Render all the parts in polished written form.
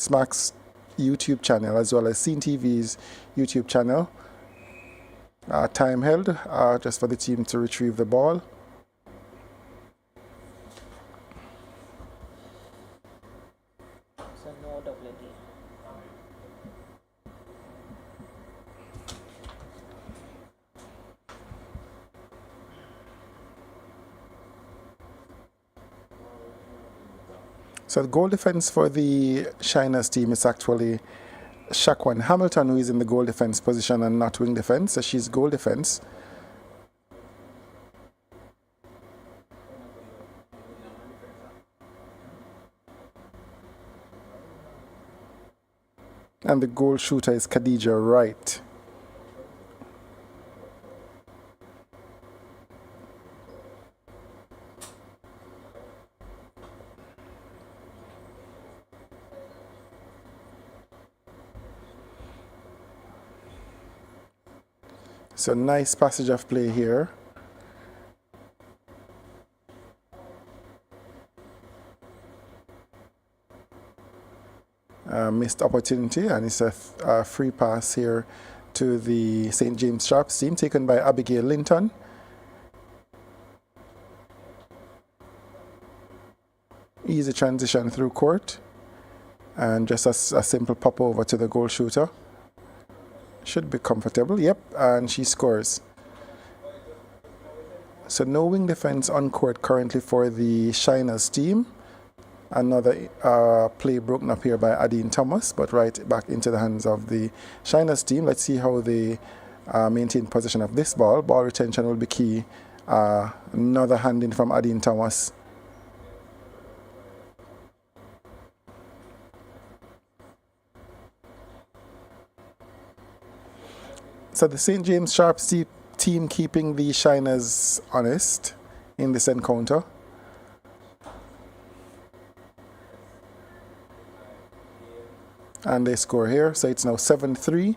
Smack's YouTube channel as well as CeenTV's YouTube channel. Time held just for the team to retrieve the ball. So no WD. So the goal defense for the Shiners team is actually Shaquan Hamilton, who is in the goal defense position and not wing defense. So she's goal defense. And the goal shooter is Khadija Wright. So nice passage of play here. Missed opportunity, and it's a free pass here to the St. James Sharps team, taken by Abigail Linton. Easy transition through court, and just a simple pop over to the goal shooter. Should be comfortable, yep, and she scores. So no wing defense on court currently for the Shiners team. Another play broken up here by Adine Thomas, but right back into the hands of the Shiners team. Let's see how they maintain possession of this ball. Ball retention will be key. Another hand in from Adine Thomas. So the St. James Sharps team keeping the Shiners honest in this encounter. And they score here, so it's now 7-3.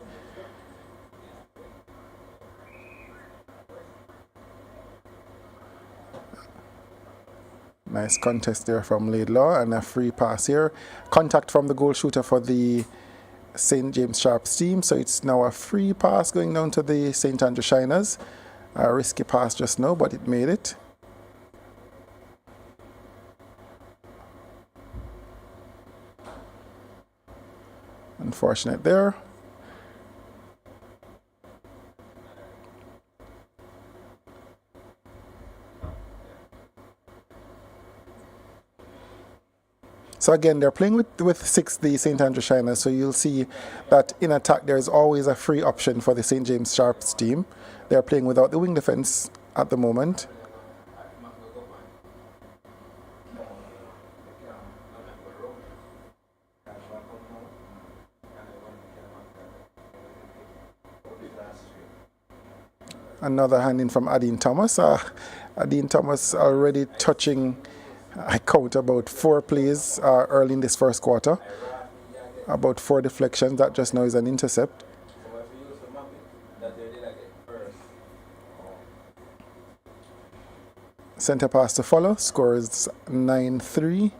Nice contest there from Laidlaw, and a free pass here. Contact from the goal shooter for the St. James Sharps team, so it's now a free pass going down to the St. Andrew Shiners. A risky pass just now, but it made it. Unfortunate there. So again, they're playing with 6, the St. Andrew Shiners, so you'll see that in attack there's always a free option for the St. James Sharps team. They're playing without the wing defense at the moment. Another hand in from Adine Thomas. Adine Thomas already touching, I count about 4 plays early in this first quarter. About 4 deflections. That just now is an intercept. Center pass to follow. Scores 9-3.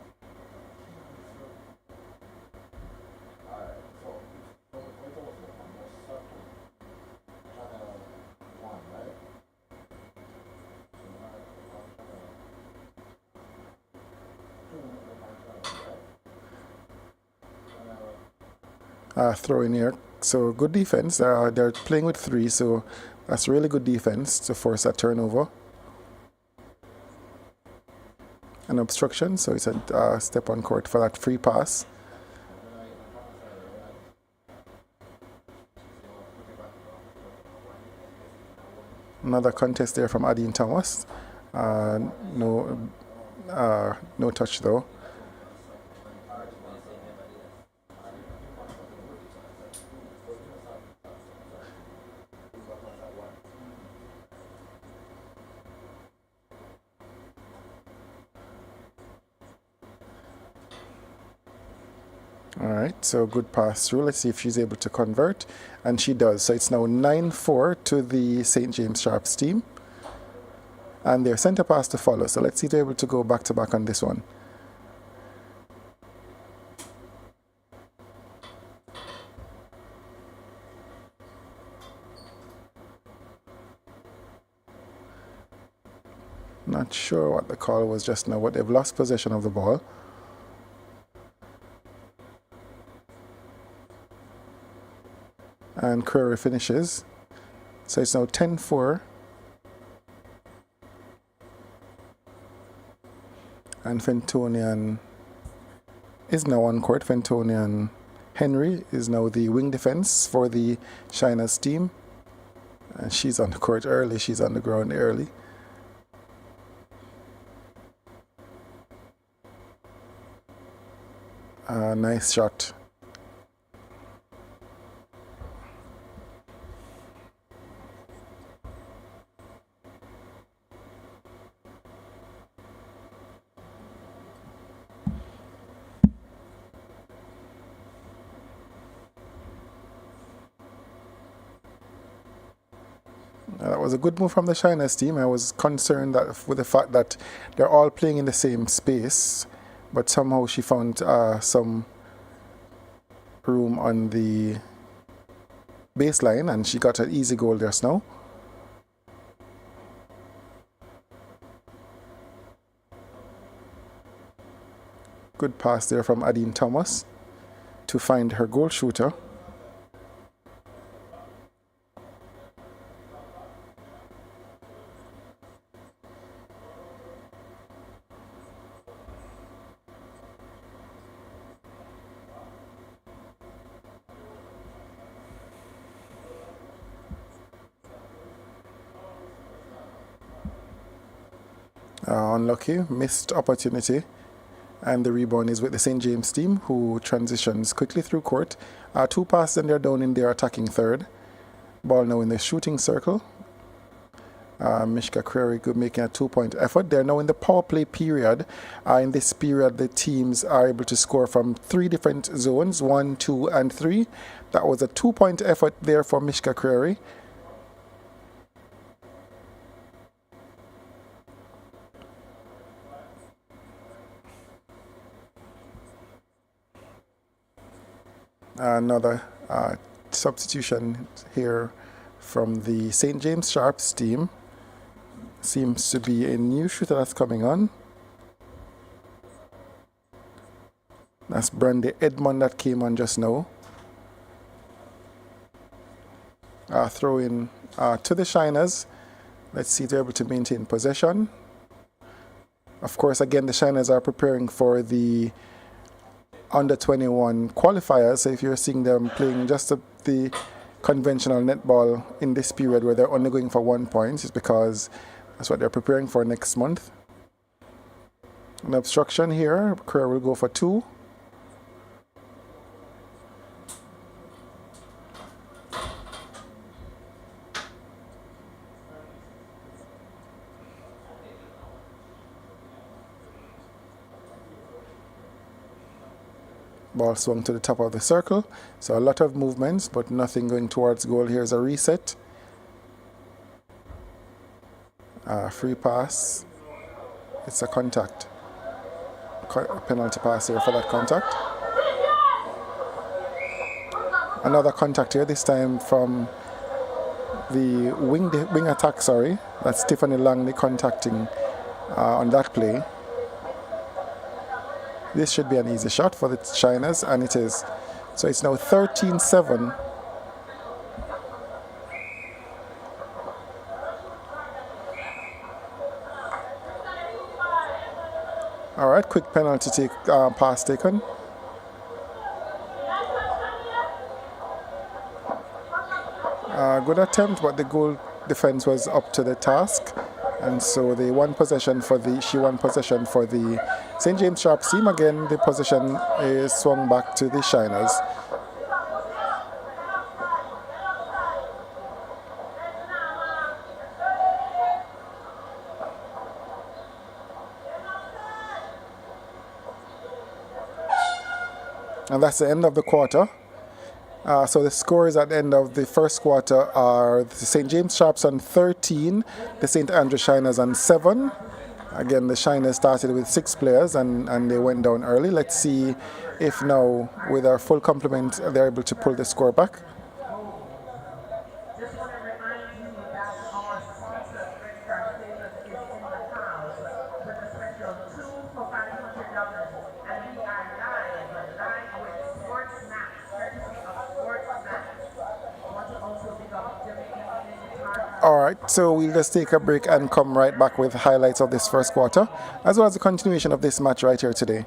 Throw in here. So good defense. They're playing with 3, so that's really good defense to force a turnover. An obstruction, so it's a step on court for that free pass. Another contest there from Adine Thomas. No touch though. Alright, so good pass through. Let's see if she's able to convert. And she does. So it's now 9-4 to the St. James Sharps team. And their center pass to follow. So let's see if they're able to go back to back on this one. Not sure what the call was just now, but they've lost possession of the ball. And Query finishes. So it's now 10-4. And Fentonian is now on court. Fentonian Henry is now the wing defense for the China's team. And she's on the court early. She's on the ground early. Nice shot. That was a good move from the China's team. I was concerned that with the fact that they're all playing in the same space, but somehow she found some room on the baseline and she got an easy goal just now. Good pass there from Adine Thomas to find her goal shooter. Unlucky, missed opportunity, and the rebound is with the St. James team, who transitions quickly through court. 2 passes and they're down in their attacking third. Ball now in the shooting circle. Mishka Query making a 2-point effort. They're now in the power play period. In this period, the teams are able to score from 3 different zones, 1, 2, and 3. That was a 2-point effort there for Mishka Query. Another substitution here from the St. James Sharps team. Seems to be a new shooter that's coming on. That's Brandy Edmond that came on just now. Throw in to the Shiners. Let's see if they're able to maintain possession. Of course, again, the Shiners are preparing for the under 21 qualifiers. So if you're seeing them playing just the conventional netball in this period where they're only going for 1 point, it's because that's what they're preparing for next month. An obstruction here. Career will go for 2. Ball swung to the top of the circle. So a lot of movements, but nothing going towards goal. Here's a reset. Free pass. It's a contact. A penalty pass here for that contact. Another contact here, this time from the wing attack, sorry. That's Tiffany Langley contacting on that play. This should be an easy shot for the Shiners, and it is. So it's now 13-7. All right, quick penalty pass taken. Good attempt, but the goal defense was up to the task. And so she won possession for the St. James Sharps team. Again, the possession is swung back to the Shiners. And that's the end of the quarter. So the scores at the end of the first quarter are the St. James Sharps on 13, the St. Andrew Shiners on 7. Again, the Shiners started with 6 players and they went down early. Let's see if now, with our full complement, they're able to pull the score back. All right, so we'll just take a break and come right back with highlights of this first quarter, as well as the continuation of this match right here today.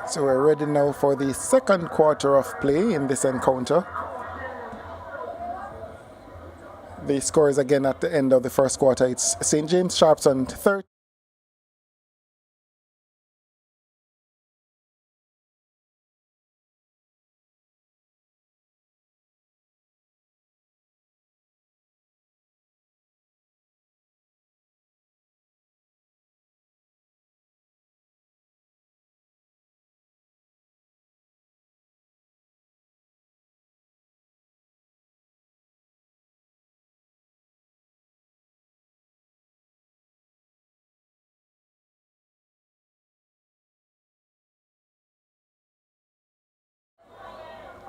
So we're ready now for the second quarter of play in this encounter. The score is again at the end of the first quarter. It's St. James Sharps on 30.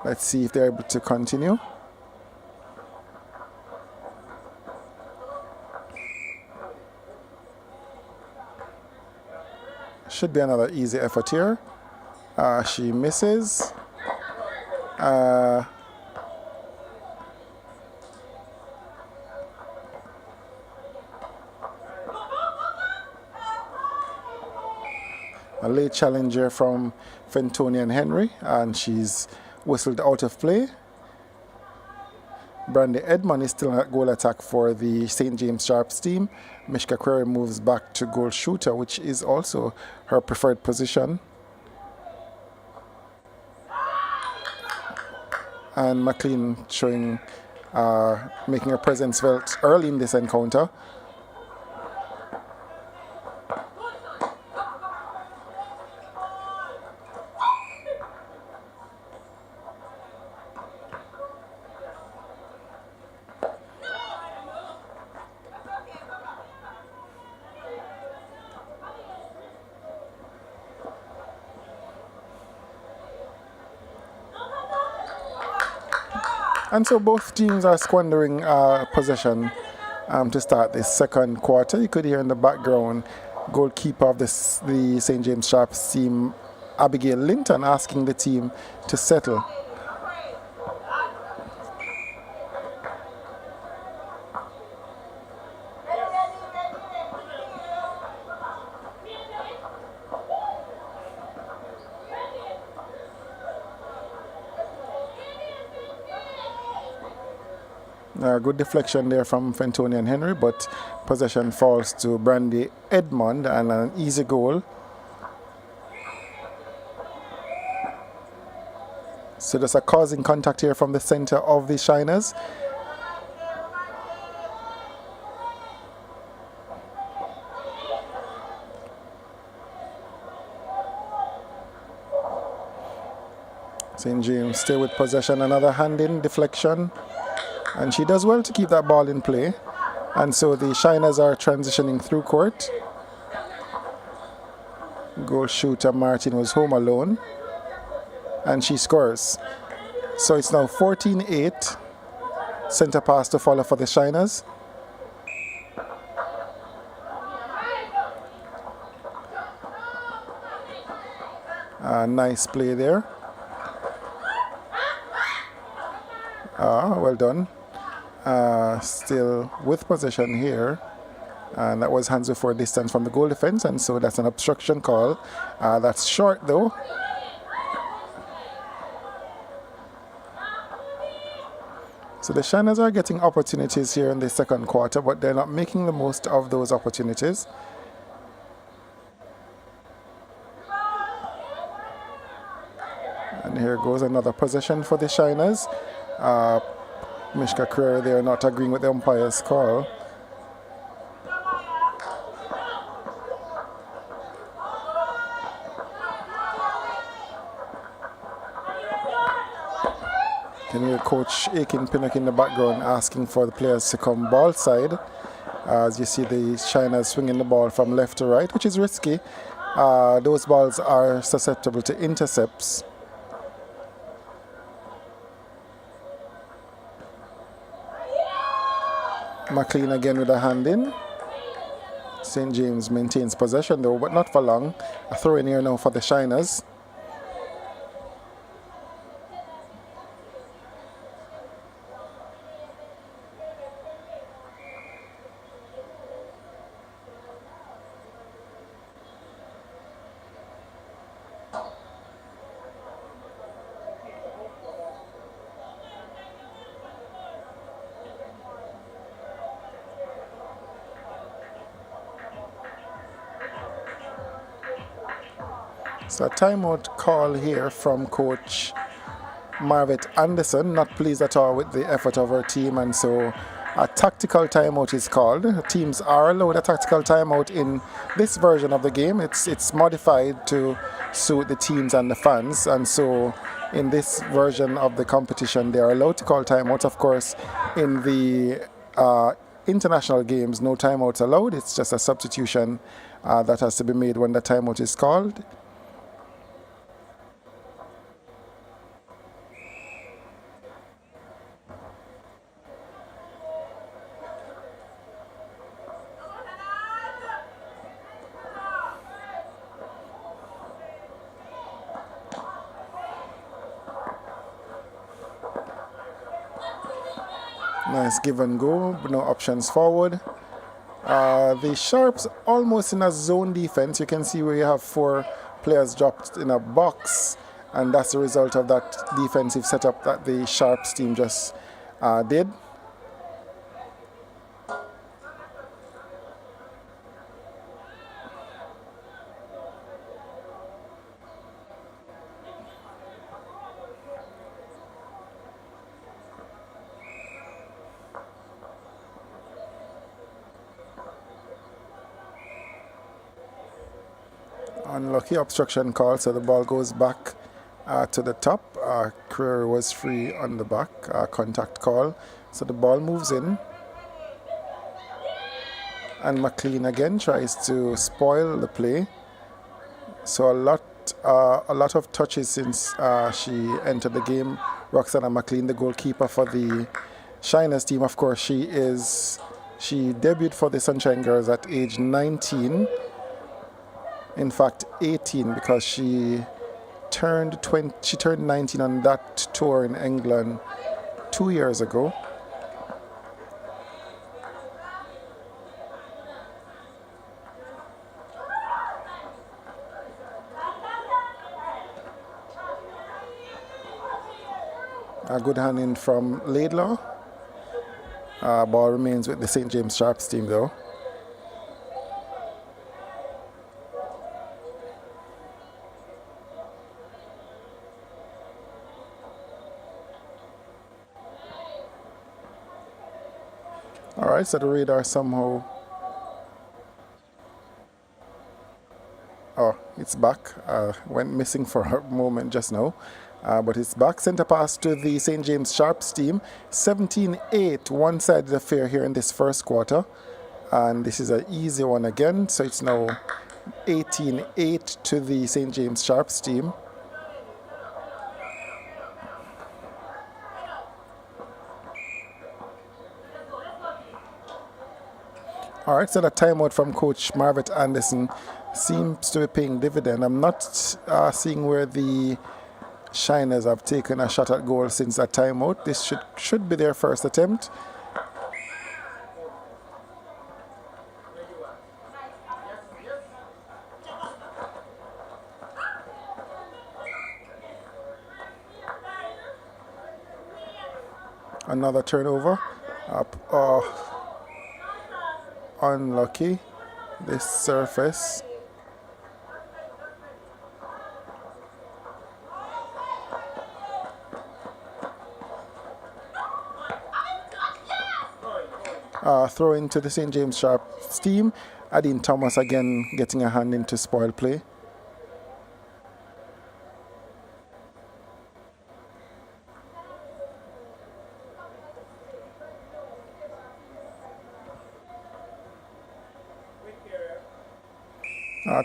Let's see if they're able to continue. Should be another easy effort here. She misses. A late challenger from Fentonian Henry, and she's whistled out of play. Brandy Edmond is still at goal attack for the St. James Sharps team. Mishka Query moves back to goal shooter, which is also her preferred position. And McLean showing, making her presence felt early in this encounter. And so both teams are squandering possession to start this second quarter. You could hear in the background goalkeeper of the St. James Sharps team, Abigail Linton, asking the team to settle. Good deflection there from Fentonian Henry, but possession falls to Brandy Edmond and an easy goal. So there's a causing contact here from the center of the Shiners. St. James stay with possession, another hand in deflection. And she does well to keep that ball in play. And so the Shiners are transitioning through court. Goal shooter Martin was home alone. And she scores. So it's now 14-8. Center pass to follow for the Shiners. Nice play there. Well done. Still with possession here, and that was hands for a distance from the goal defense, and so that's an obstruction call. That's short though. So the Shiners are getting opportunities here in the second quarter, but they're not making the most of those opportunities. And here goes another possession for the Shiners. Mishka Creer there not agreeing with the umpire's call. Can hear Coach Aiken Pinnock in the background asking for the players to come ball side. As you see the Shiners swinging the ball from left to right, which is risky. Those balls are susceptible to intercepts. McLean again with a hand in. St. James maintains possession though, but not for long. A throw in here now for the Shiners. So a timeout call here from Coach Marvet Anderson, not pleased at all with the effort of her team, and so a tactical timeout is called. Teams are allowed a tactical timeout in this version of the game. It's modified to suit the teams and the fans, and so in this version of the competition they are allowed to call timeouts. Of course, in the international games, no timeouts allowed. It's just a substitution that has to be made when the timeout is called. Nice give and go, no options forward. The Sharps almost in a zone defense. You can see where you have 4 players dropped in a box, and that's the result of that defensive setup that the Sharps team just did. Unlucky obstruction call, so the ball goes back to the top. Creer was free on the back, contact call. So the ball moves in. And McLean again tries to spoil the play. So a lot of touches since she entered the game. Roxana McLean, the goalkeeper for the Shiners team, of course, she debuted for the Sunshine Girls at age 19. In fact, 18, because she turned 19 on that tour in England 2 years ago. A good hand in from Laidlaw. Ball remains with the St. James Sharps team though. Alright, so the radar somehow... Oh, it's back. Went missing for a moment just now. But it's back. Centre pass to the St. James Sharps team. 17-8, one-sided affair here in this first quarter. And this is an easy one again. So it's now 18-8 to the St. James Sharps team. All right, so the timeout from Coach Marvett Anderson seems to be paying dividend. I'm not seeing where the Shiners have taken a shot at goal since that timeout. This should be their first attempt. Another turnover. Unlucky. This surface. Throw into the St. James Sharps team. Adine Thomas again getting a hand into spoil play.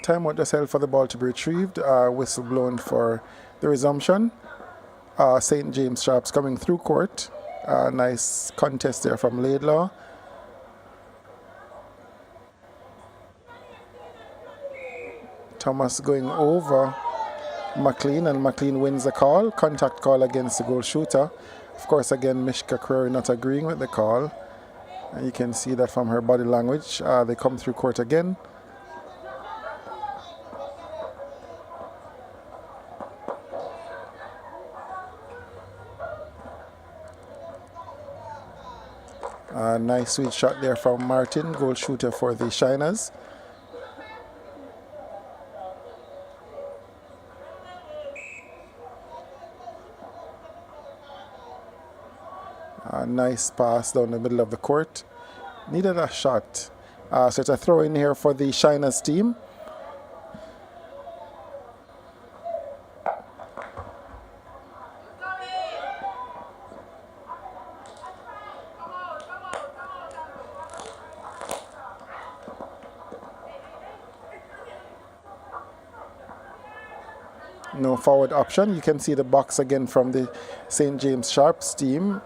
Timeout just held for the ball to be retrieved. Whistle blown for the resumption. St. James Sharps coming through court. Nice contest there from Laidlaw. Thomas going over McLean, and McLean wins the call. Contact call against the goal shooter. Of course, again, Mishka Crery not agreeing with the call. And you can see that from her body language. They come through court again. Nice sweet shot there from Martin, goal shooter for the Shiners. Nice pass down the middle of the court. Needed a shot. So it's a throw in here for the Shiners team. No forward option. You can see the box again from the St. James Sharps team,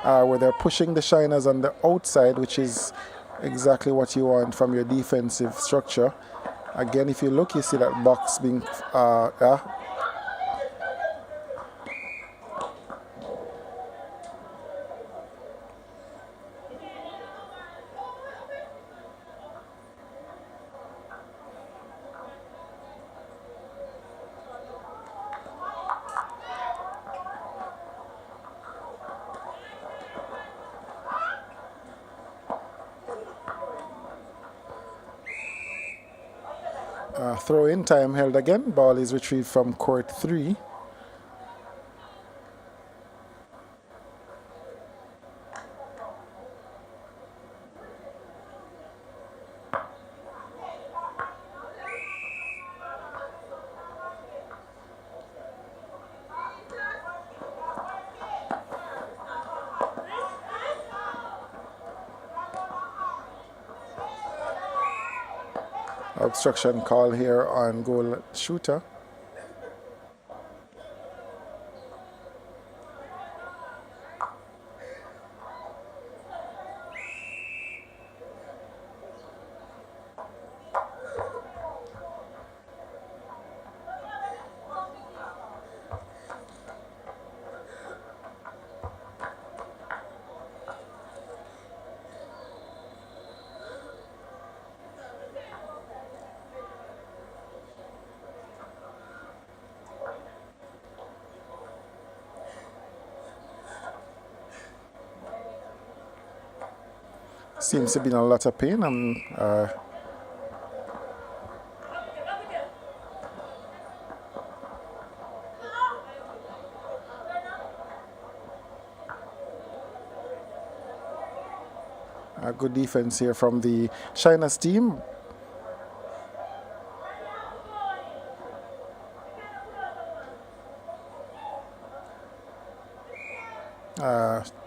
where they're pushing the Shiners on the outside, which is exactly what you want from your defensive structure. Again, if you look, you see that box being Throw in, time held again. Ball is retrieved from court 3. Obstruction call here on goal shooter. Seems to be in a lot of pain. A good defense here from the Shinas team.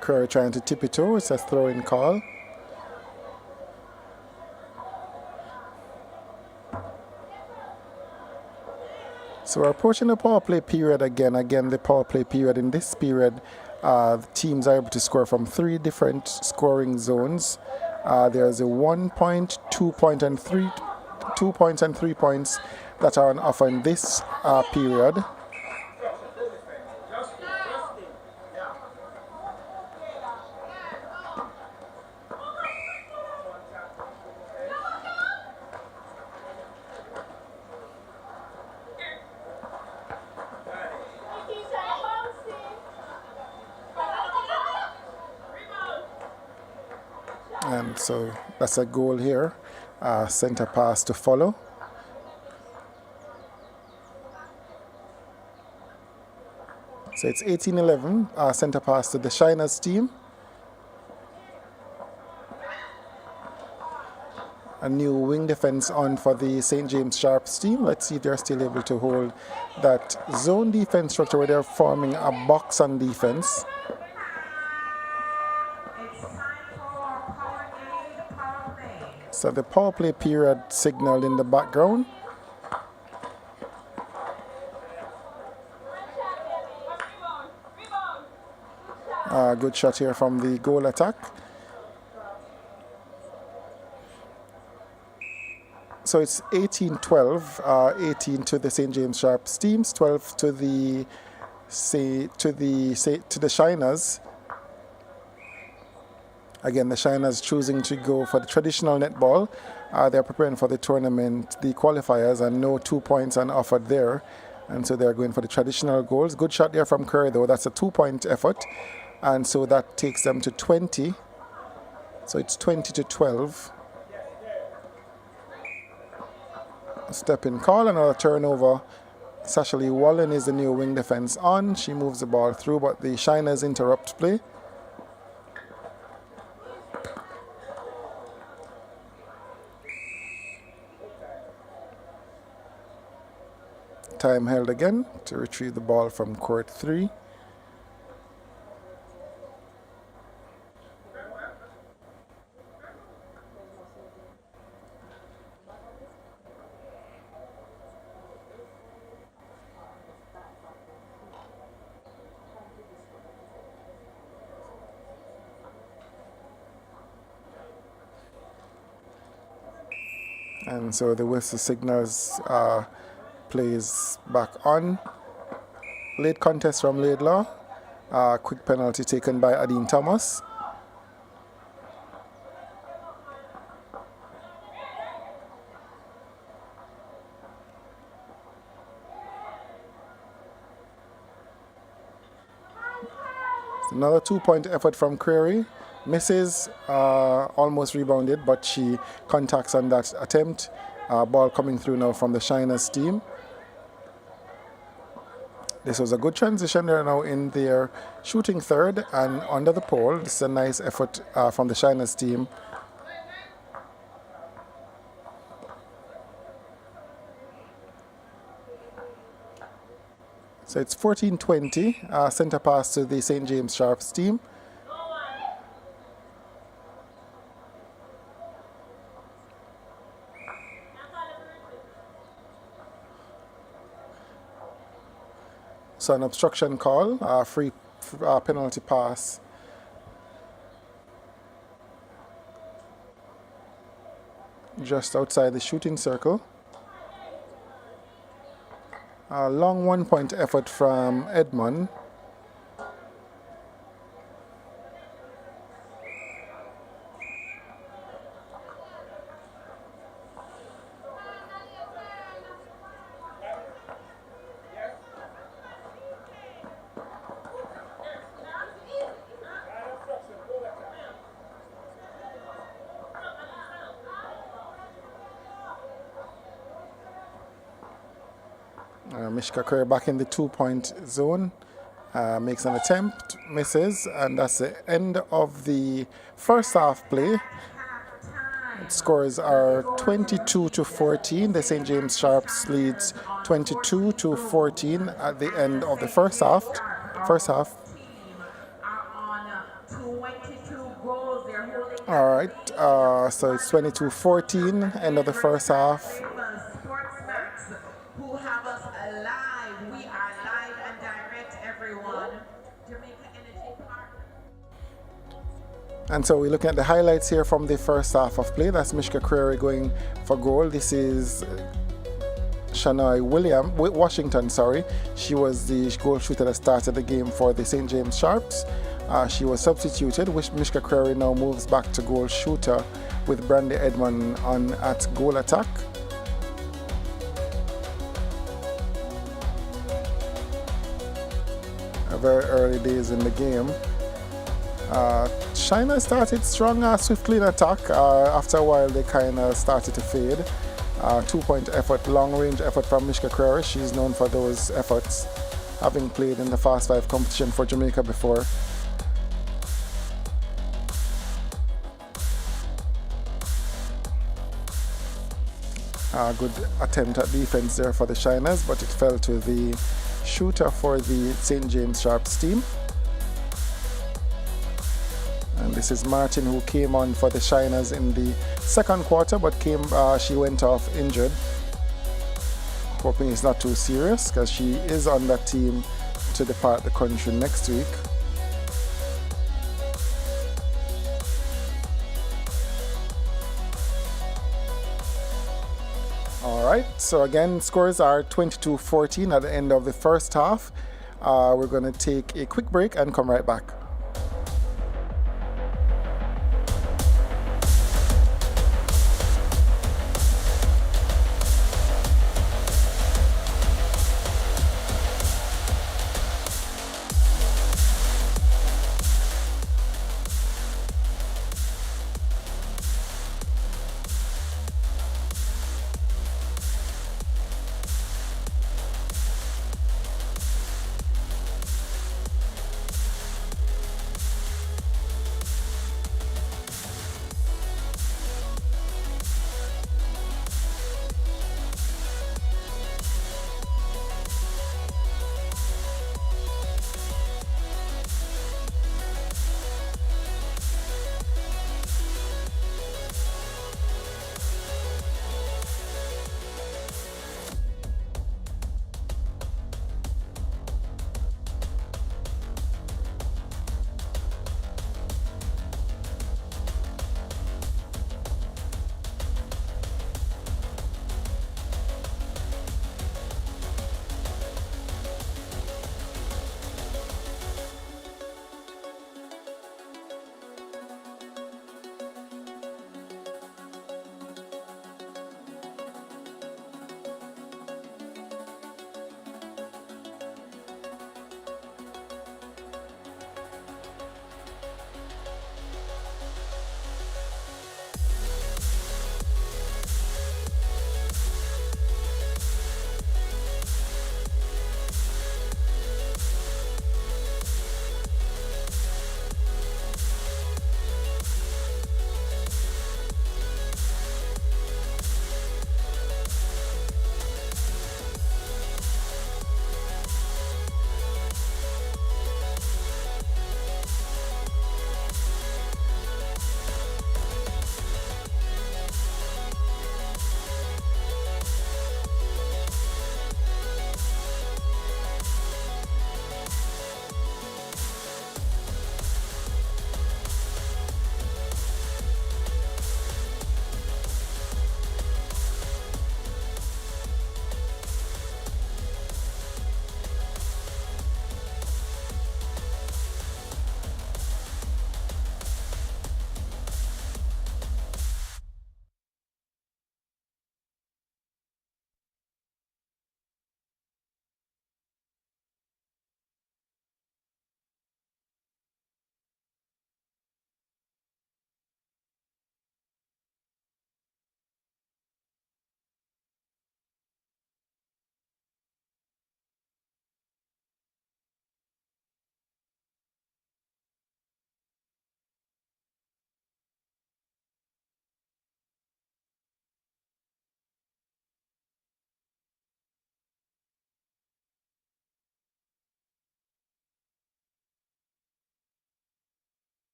Curry trying to tip it over. It's a throw-in call. So we're approaching the power play period again. Again, the power play period. In this period, the teams are able to score from 3 different scoring zones. There's a 1 point, 2 point, and 2 points and 3 points that are on offer in this period. And so that's a goal here. Center pass to follow. So it's 18-11, center pass to the Shinas team. A new wing defense on for the St. James Sharps team. Let's see if they're still able to hold that zone defense structure where they're forming a box on defense. So the power play period signaled in the background. Good shot here from the goal attack. So it's 18-12, 18 to the St. James Sharps teams, 12 to the Shinas. Again, the Shinas choosing to go for the traditional netball. They're preparing for the tournament, the qualifiers, and no 2 points are offered there. And so they're going for the traditional goals. Good shot there from Curry, though. That's a 2-point effort. And so that takes them to 20. So it's 20-12. Step in call, another turnover. Sasha Lee Wallen is the new wing defense on. She moves the ball through, but the Shinas interrupt play. Time held again to retrieve the ball from court 3. And so the whistle signals plays back on. Late contest from Laidlaw. Quick penalty taken by Adine Thomas. Another 2-point effort from Creary. Misses, almost rebounded, but she contacts on that attempt. Ball coming through now from the Shiners team. This was a good transition there now in their shooting third and under the pole. This is a nice effort from the Shiners team. So it's 14-20, center pass to the St. James Sharps team. So an obstruction call, free penalty pass. Just outside the shooting circle. A long 1-point effort from Edmond. Mishka Curry back in the 2-point zone, makes an attempt, misses, and that's the end of the first half play. Scores are 22-14. The St. James Sharps leads 22-14 at the end of the first half. All right, so it's 22-14, end of the first half. And so we're looking at the highlights here from the first half of play. That's Mishka Creary going for goal. This is Shania Washington. She was the goal shooter that started the game for the St. James Sharps. She was substituted, which Mishka Creary now moves back to goal shooter with Brandy Edmond on at goal attack. Very early days in the game. China started strong, swiftly in attack. After a while, they kind of started to fade. 2-point effort, long-range effort from Mishka Creary. She's known for those efforts, having played in the Fast 5 competition for Jamaica before. Good attempt at defense there for the Shiners, but it fell to the shooter for the St. James Sharps team. And this is Martin, who came on for the Shiners in the second quarter, but she went off injured. Hoping it's not too serious, because she is on that team to depart the country next week. Alright, so again, scores are 22-14 at the end of the first half. We're going to take a quick break and come right back.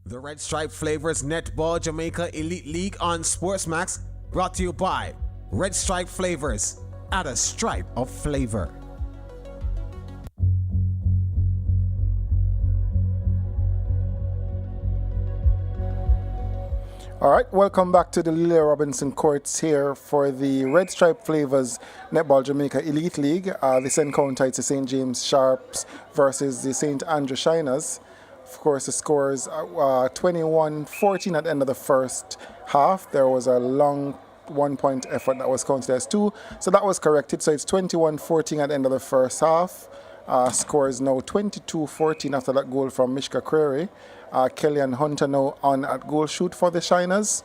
The Red Stripe Flavors Netball Jamaica Elite League on Sportsmax, brought to you by Red Stripe Flavors, add a stripe of flavor. All right, welcome back to the Lily Robinson Courts here for the Red Stripe Flavors Netball Jamaica Elite League. This encounter is the St. James Sharps versus the St. Andrew Shiners. Of course, the scores 21-14 at the end of the first half. There was a long 1 point effort that was counted as 2, so that was corrected. So it's 21-14 at the end of the first half. Score is now 22-14 after that goal from Mishka Query. Kelly and Hunter now on at goal shoot for the Shiners.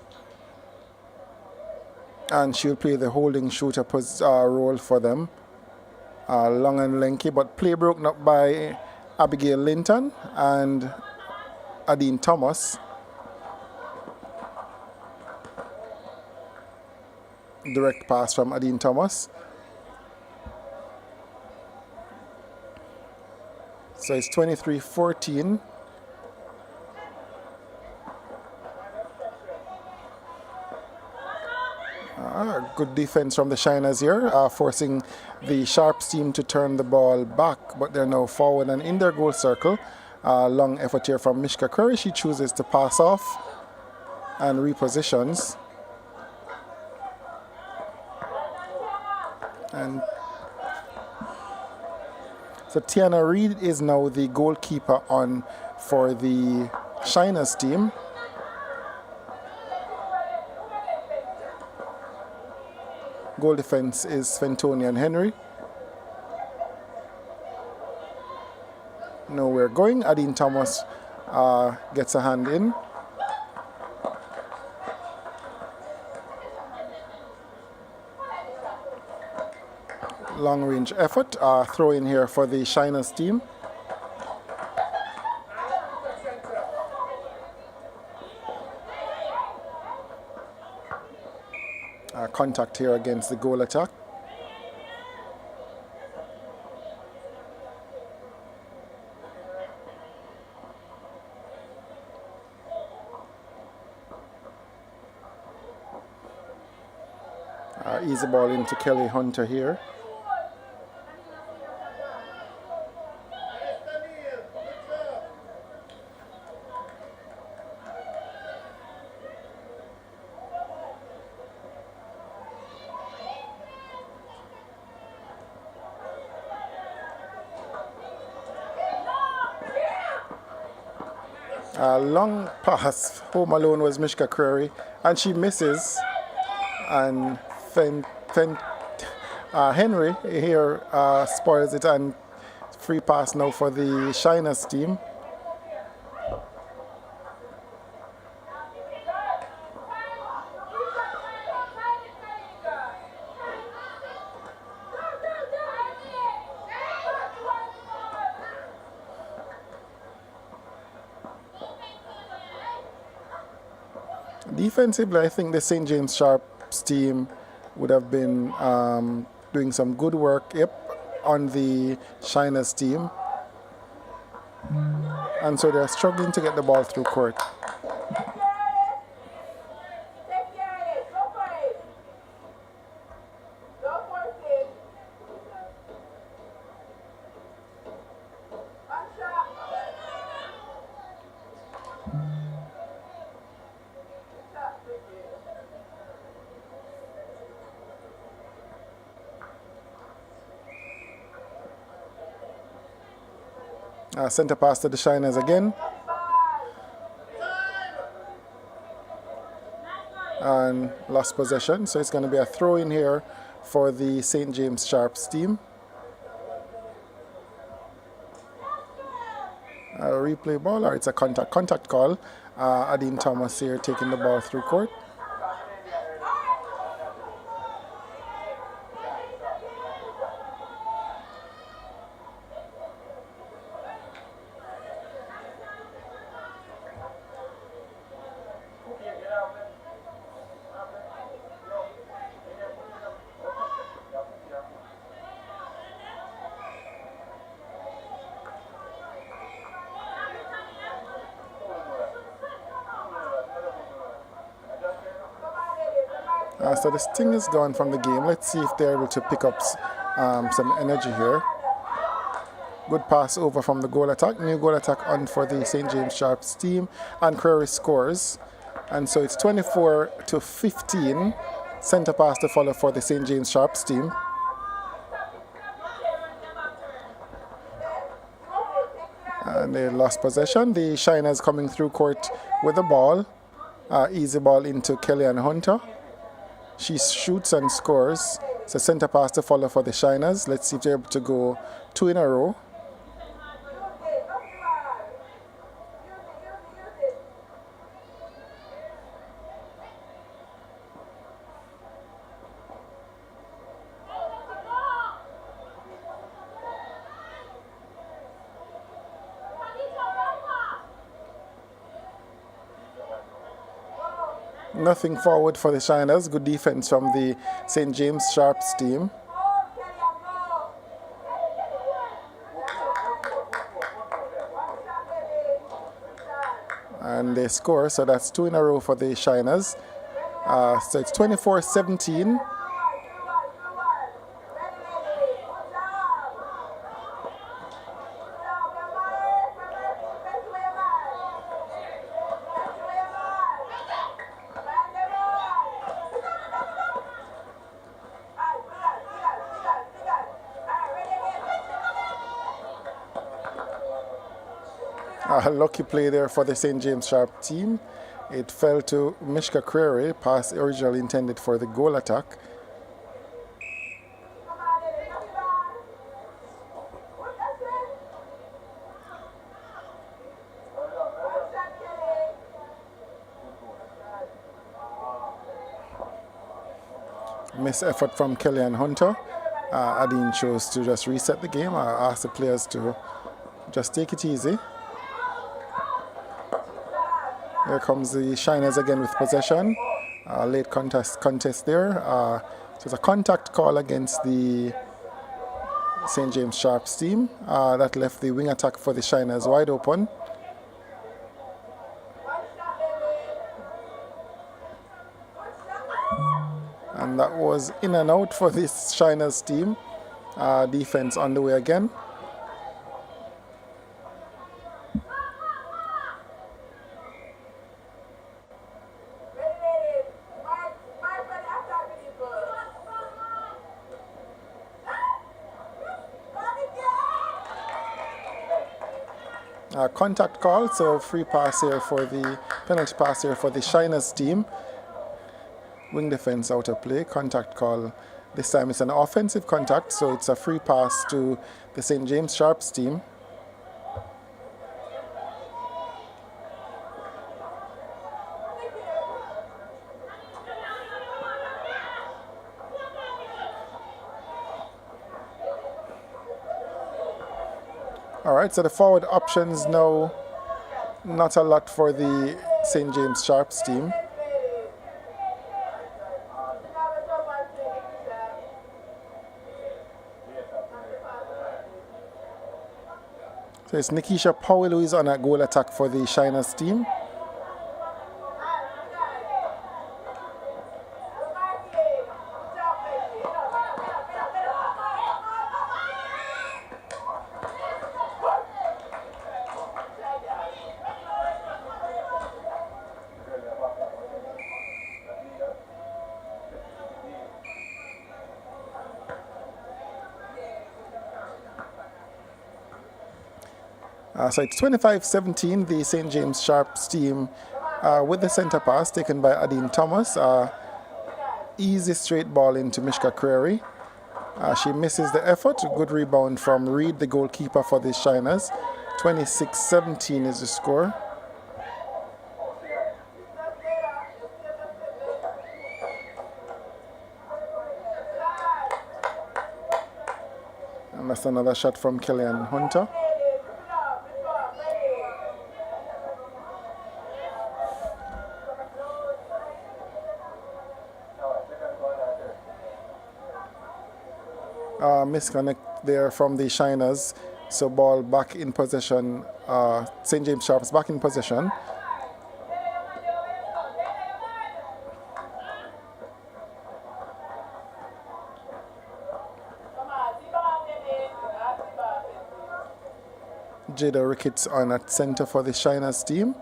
And she'll play the holding shooter role for them. Long and lanky, but play broken up by Abigail Linton and Adine Thomas. Direct pass from Adine Thomas. So it's 23-14. Good defense from the Shiners here, forcing the Sharps team to turn the ball back, but they're now forward and in their goal circle. Long effort here from Mishka Curry. She chooses to pass off and repositions. And so Tiana Reid is now the goalkeeper on for the Shiners team. Goal defense is Fentoni and Henry. Now we're going. Adine Thomas gets a hand in. Long range effort. Throw in here for the Shiners team. Contact here against the goal attack. Easy ball into Kelly Hunter here. Long pass home alone was Mishka Query, and she misses. And Henry here spoils it, and free pass now for the Shiners team. Defensively, I think the St. James Sharps team would have been doing some good work on the Shiners team. And so they're struggling to get the ball through court. Center pass to the Shiners again. And lost possession. So it's going to be a throw in here for the St. James Sharps team. A replay ball, or it's a contact call. Adine Thomas here taking the ball through court. So the sting is gone from the game. Let's see if they're able to pick up some energy here. Good pass over from the goal attack. New goal attack on for the St. James Sharps team. And Creary scores. And so it's 24-15. Centre pass to follow for the St. James Sharps team. And they lost possession. The Shiners coming through court with the ball. Easy ball into Kellyanne Hunter. She shoots and scores. It's a centre pass to follow for the Shiners. Let's see if they're able to go 2 in a row. Nothing forward for the Shiners. Good defense from the St. James Sharps team. And they score, so that's 2 in a row for the Shiners. So it's 24-17. A lucky play there for the St. James Sharp team. It fell to Mishka Creary, pass originally intended for the goal attack. Miss effort from Kellyanne Hunter. Adine chose to just reset the game. I asked the players to just take it easy. Here comes the Shiners again with possession. Late contest there. So it's a contact call against the St. James Sharps team. That left the wing attack for the Shiners wide open. And that was in and out for this Shiners team. Defense on the way again. Contact call, so free pass here for the penalty pass here for the Shiners team. Wing defense out of play. Contact call. This time it's an offensive contact, so it's a free pass to the St. James Sharps team. All right, so the forward options now, not a lot for the St. James Sharps team. So it's Nikisha Powell who is on a goal attack for the Shiners team. So it's 25-17, the St. James Sharps team with the centre pass taken by Adine Thomas. Easy straight ball into Mishka Creary. She misses the effort. Good rebound from Reed, the goalkeeper for the Shiners. 26-17 is the score. And that's another shot from Kellyanne Hunter. Misconnect there from the Shiners, so ball back in possession. St. James Sharps back in possession. Jada Ricketts on at center for the Shiners team.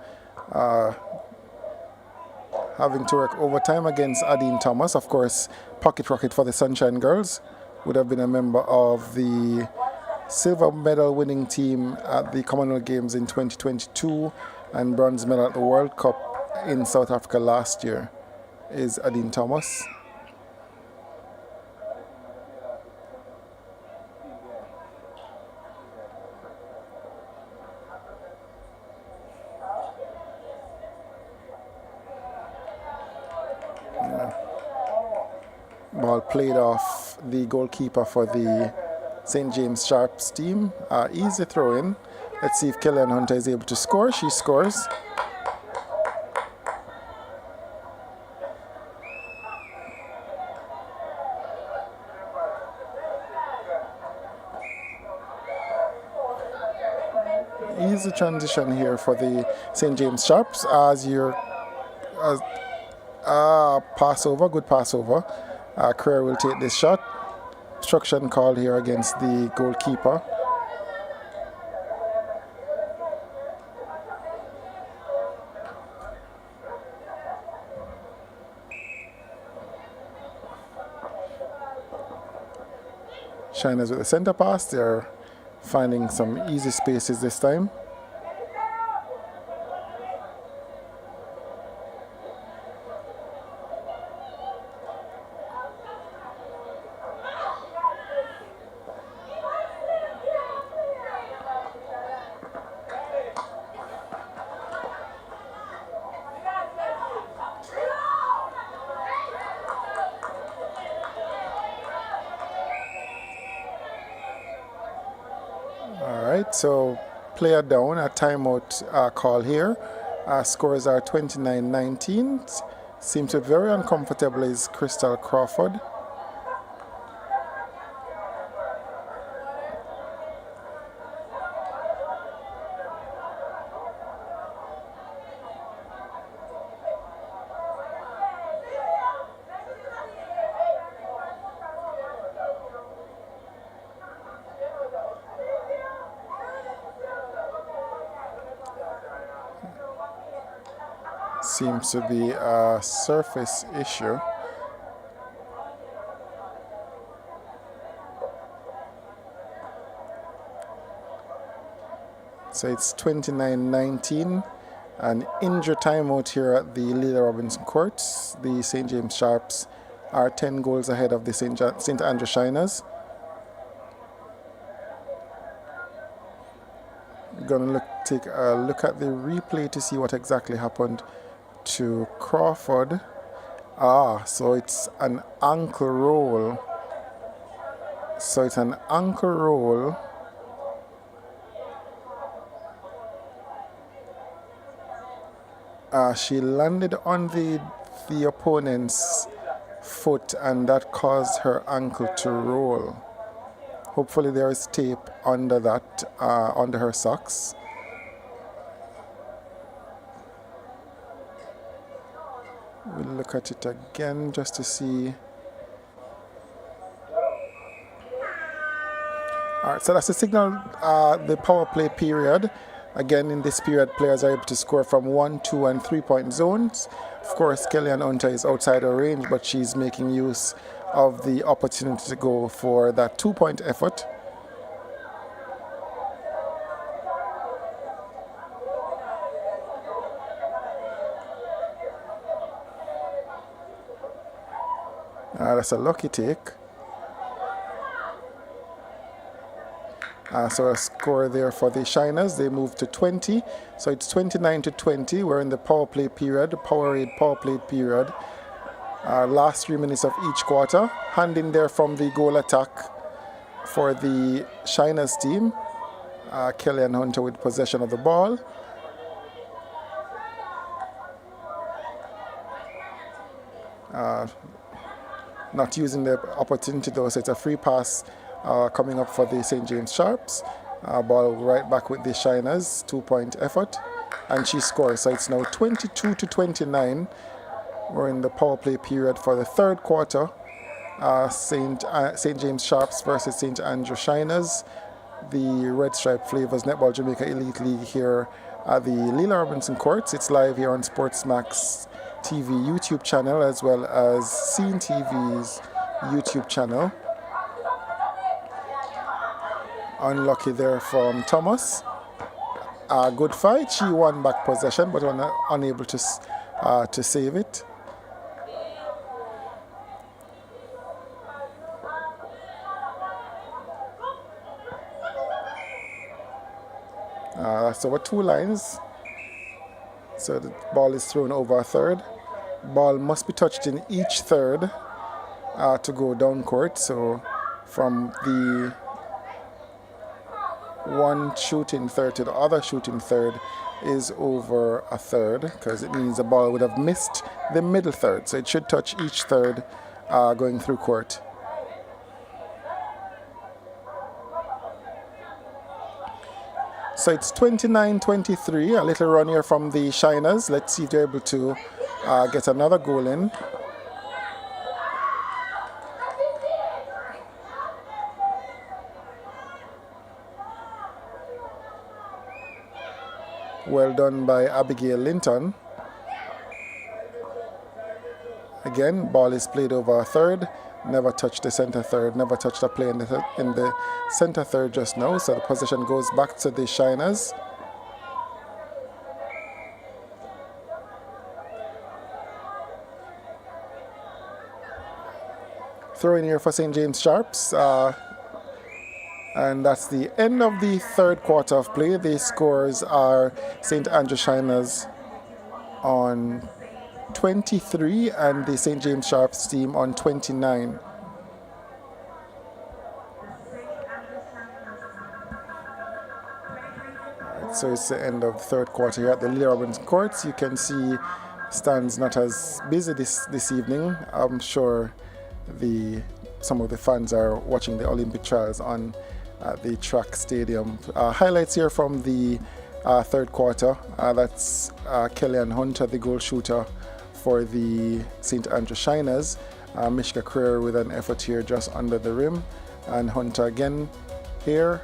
Having to work overtime against Adine Thomas. Of course, pocket rocket for the Sunshine Girls. Would have been a member of the silver medal winning team at the Commonwealth Games in 2022 and bronze medal at the World Cup in South Africa last year is Adine Thomas. Ball played off the goalkeeper for the St. James Sharps team. Easy throw in. Let's see if Kellyanne Hunter is able to score. She scores. Easy transition here for the St. James Sharps as your passover, good passover. Kerr will take this shot. Obstruction called here against the goalkeeper. Shiners with the center pass. They're finding some easy spaces this time. So player down, a timeout call here. Scores are 29-19. Seems to be very uncomfortable is Crystal Crawford. Seems to be a surface issue. So it's 29-19. An injury timeout here at the Leila Robinson courts. The St. James Sharps are 10 goals ahead of the St. Andrew Shiners. Gonna take a look at the replay to see what exactly happened to Crawford. So it's an ankle roll. She landed on the opponent's foot and that caused her ankle to roll. Hopefully there is tape under that, under her socks. We'll look at it again just to see. Alright, so that's the signal, the power play period. Again, in this period, players are able to score from 1, 2, and 3-point zones. Of course, Kellyanne Hunter is outside her range, but she's making use of the opportunity to go for that 2-point effort. That's a lucky take. So a score there for the Shiners. They move to 20. So it's 29-20. We're in the power play period, Powerade power play period. Last 3 minutes of each quarter. Hand in there from the goal attack for the Shiners team. Kellyanne Hunter with possession of the ball. Not using the opportunity though, so it's a free pass coming up for the St. James Sharps. Ball right back with the Shiners, 2-point effort, and she scores. So it's now 22-29. We're in the power play period for the third quarter. St. James Sharps versus St. Andrew Shiners. the Red Stripe Flavors Netball Jamaica Elite League here at the Leela Robinson Courts. It's live here on Sportsmax TV YouTube channel as well as CeenTV's YouTube channel. Unlucky there from Thomas. A good fight. She won back possession but unable to save it. That's over 2 lines. So the ball is thrown over a third. Ball must be touched in each third to go down court. So from the one shooting third to the other shooting third is over a third, because it means the ball would have missed the middle third. So it should touch each third going through court. So it's 29-23, a little run here from the Shiners. Let's see if they're able to get another goal in. Well done by Abigail Linton. Again, ball is played over a third. Never touched the center third, never touched a play in the center third just now. So the possession goes back to the Shiners. Throw in here for St. James Sharps. And that's the end of the third quarter of play. The scores are St. Andrew Shiners on 23 and the St. James Sharps team on 29. Right, so it's the end of the third quarter here at the Leela Robinson Courts. You can see stands not as busy this evening. I'm sure some of the fans are watching the Olympic trials on the track stadium. Highlights here from the third quarter. That's Kellyanne Hunter, the goal shooter for the St. Andrew Shiners. Mishka Creer with an effort here just under the rim. And Hunter again here.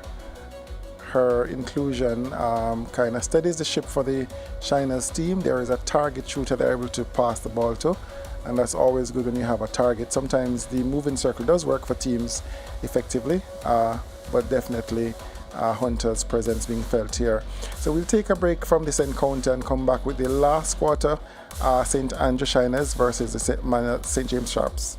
Her inclusion kind of steadies the ship for the Shiners team. There is a target shooter they're able to pass the ball to. And that's always good when you have a target. Sometimes the moving circle does work for teams effectively. But definitely Hunter's presence being felt here. So we'll take a break from this encounter and come back with the last quarter, St. Andrew Shiners versus the St. James Sharps.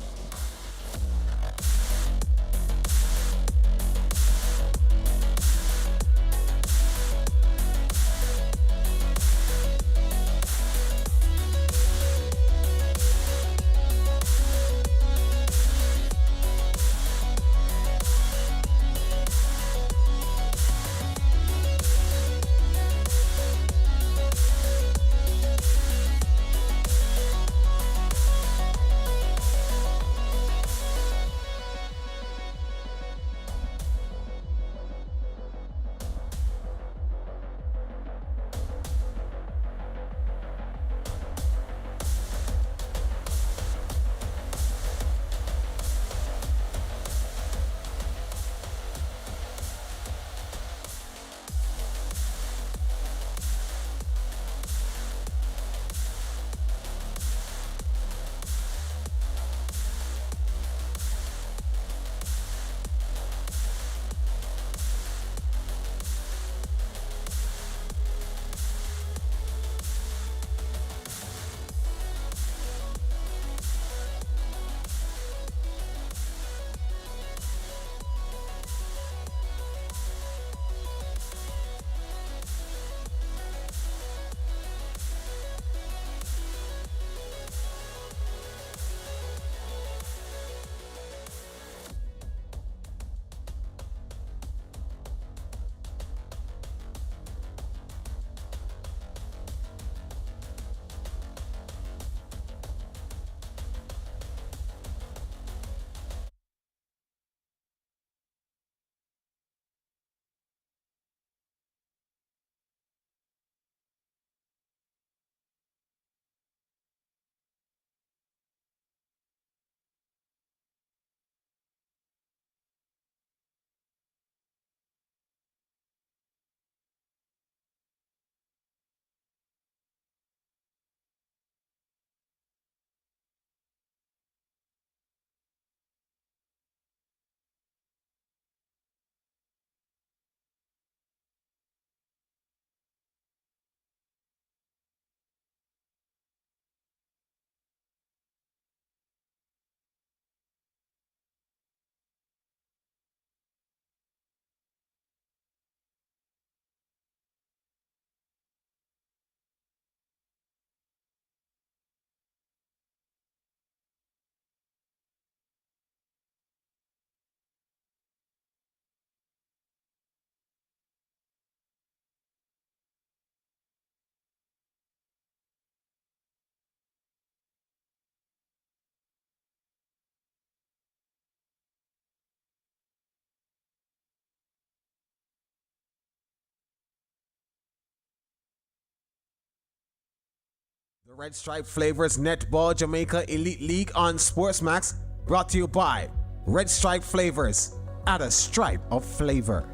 Red Stripe Flavors Netball Jamaica Elite League on Sportsmax, brought to you by Red Stripe Flavors. Add a stripe of flavor.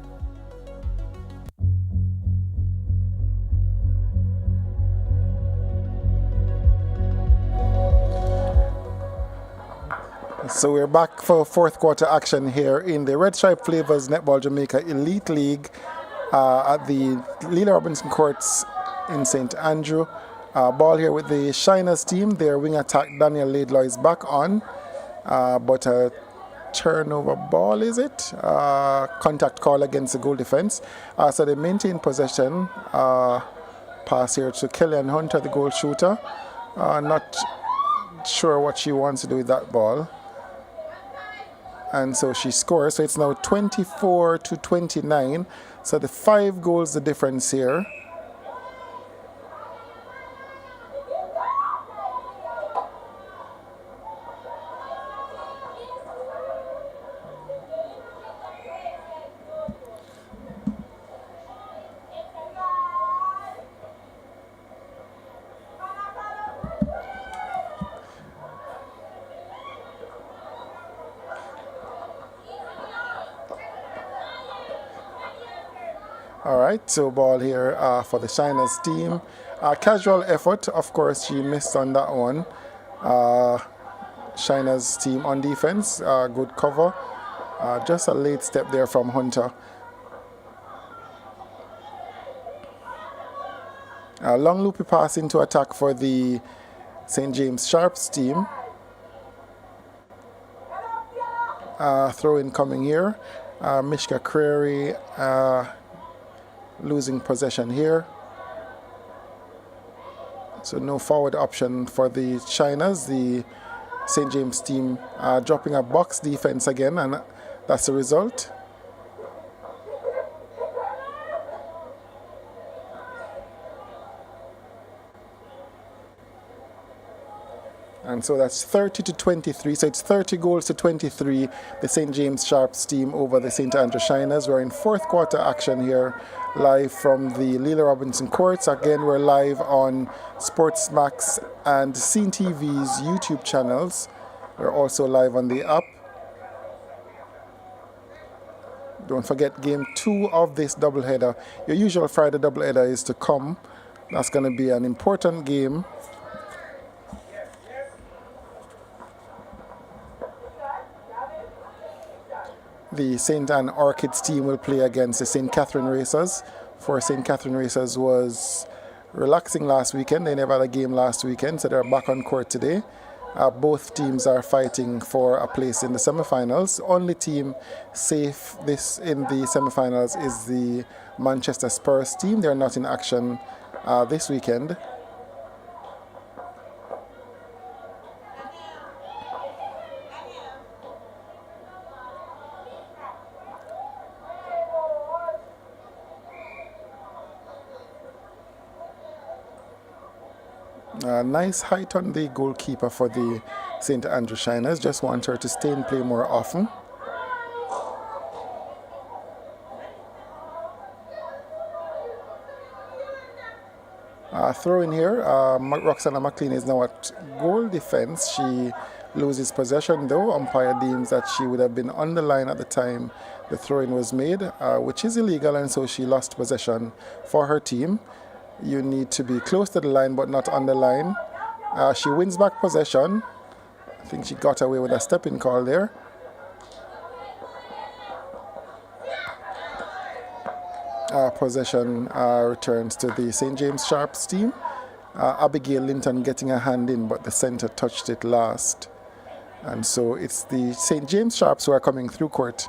So we're back for fourth quarter action here in the Red Stripe Flavors Netball Jamaica Elite League at the Leela Robinson Courts in St. Andrew. Ball here with the Shiners team. Their wing attack Daniel Laidlaw is back on, but a turnover ball, is it? Contact call against the goal defense. So they maintain possession. Pass here to Kellyanne Hunter, the goal shooter. Not sure what she wants to do with that ball. And so she scores. So it's now 24-29. So the 5 goals the difference here. All right, so ball here for the Shiners team. Casual effort, of course, she missed on that one. Shiners team on defense, good cover. Just a late step there from Hunter. Long loopy pass into attack for the St. James Sharps team. Throw in coming here. Mishka Creary losing possession here. So no forward option for the Shiners. The St. James team dropping a box defense again, and that's the result. And so that's 30-23. So it's 30 goals to 23. The St. James Sharps team over the St. Andrew Shiners. We're in fourth quarter action here, live from the Leela Robinson Courts. Again, we're live on Sportsmax and CeenTV's YouTube channels. We're also live on the app. Don't forget game 2 of this doubleheader. Your usual Friday doubleheader is to come. That's going to be an important game. The St. Anne Orchids team will play against the St. Catherine Racers. For St. Catherine Racers was relaxing last weekend. They never had a game last weekend, so they're back on court today. Both teams are fighting for a place in the semifinals. Only team safe this in the semifinals is the Manchester Spurs team. They're not in action this weekend. Nice height on the goalkeeper for the St. Andrew Shiners. Just want her to stay in play more often. Throw in here. Roxana McLean is now at goal defense. She loses possession though. Umpire deems that she would have been on the line at the time the throw-in was made, which is illegal, and so she lost possession for her team. You need to be close to the line but not on the line. She wins back possession. I think she got away with a step-in call there. Possession returns to the St. James Sharps team. Abigail Linton getting a hand in, but the center touched it last. And so it's the St. James Sharps who are coming through court.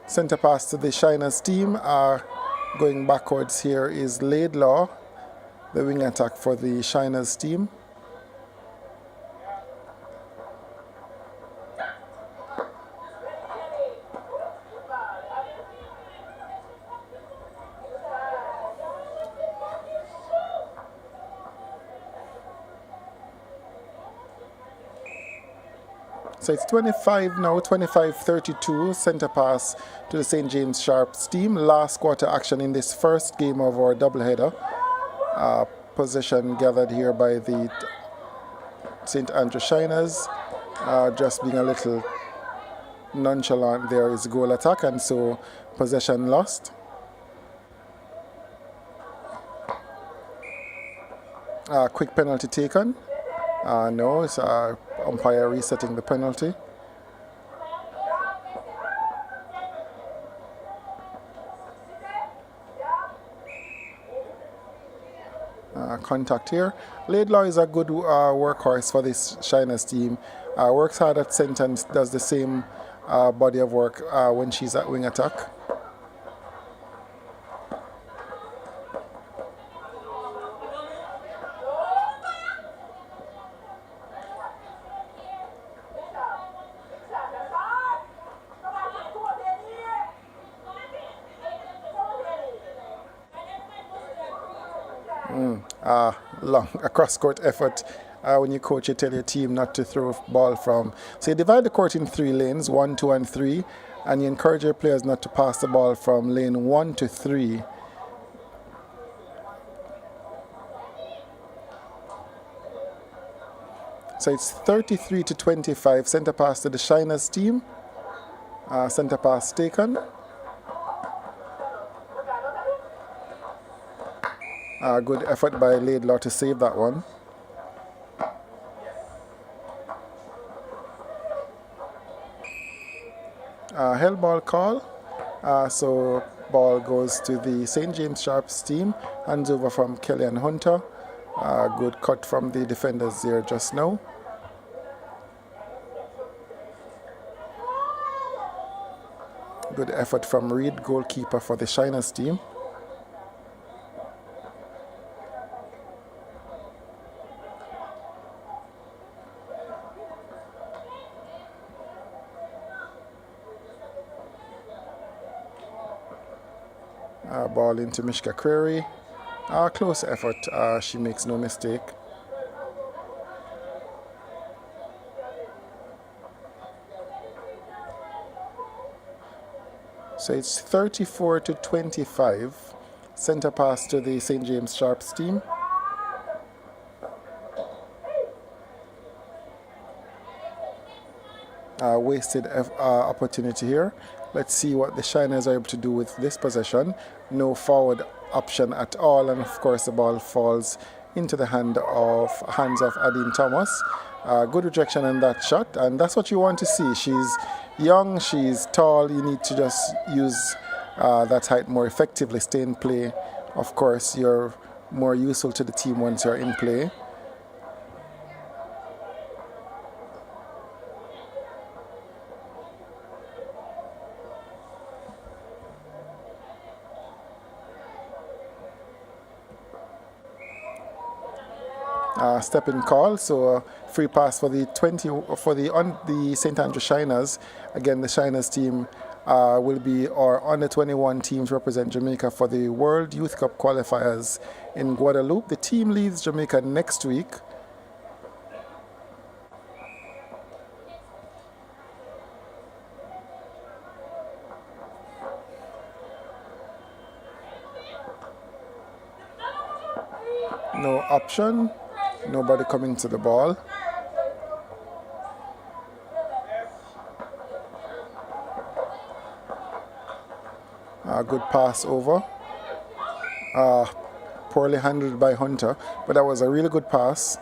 Center pass to the Shiners team. Going backwards here is Laidlaw, the wing attack for the Shiners team. So it's 25 now, 25-32, center pass to the St. James Sharps team. Last quarter action in this first game of our doubleheader. Possession gathered here by the St. Andrew Shiners, just being a little nonchalant. There is goal attack, and so possession lost. Quick penalty taken. No, it's umpire resetting the penalty. Contact here. Laidlaw is a good workhorse for this Shiners team. Works hard at centre and does the same body of work when she's at wing attack. Long cross-court effort. When you coach, you tell your team not to throw ball from. So you divide the court in 3 lanes, 1, 2, and 3, and you encourage your players not to pass the ball from lane 1 to 3. So it's 33-25, center pass to the Shiners team. Center pass taken. Good effort by Laidlaw to save that one. Held ball call. So ball goes to the St. James Sharps team. Hands over from Kelly and Hunter. Good cut from the defenders there just now. Good effort from Reed, goalkeeper for the Shiners team. Ball into Mishka Creary. Close effort. She makes no mistake. So it's 34-25. Center pass to the St. James Sharps team. Wasted opportunity here. Let's see what the Shiners are able to do with this possession. No forward option at all, and of course the ball falls into the hands of Adine Thomas. Good rejection on that shot, and that's what you want to see. She's young, she's tall. You need to just use that height more effectively. Stay in play. Of course, you're more useful to the team once you're in play. Step-in call, so free pass for the St. Andrew Shiners. Again, the Shiners team will be our under 21 teams represent Jamaica for the World Youth Cup qualifiers in Guadeloupe. The team leaves Jamaica next week. No option. Nobody coming to the ball. Good pass over. Poorly handled by Hunter, but that was a really good pass.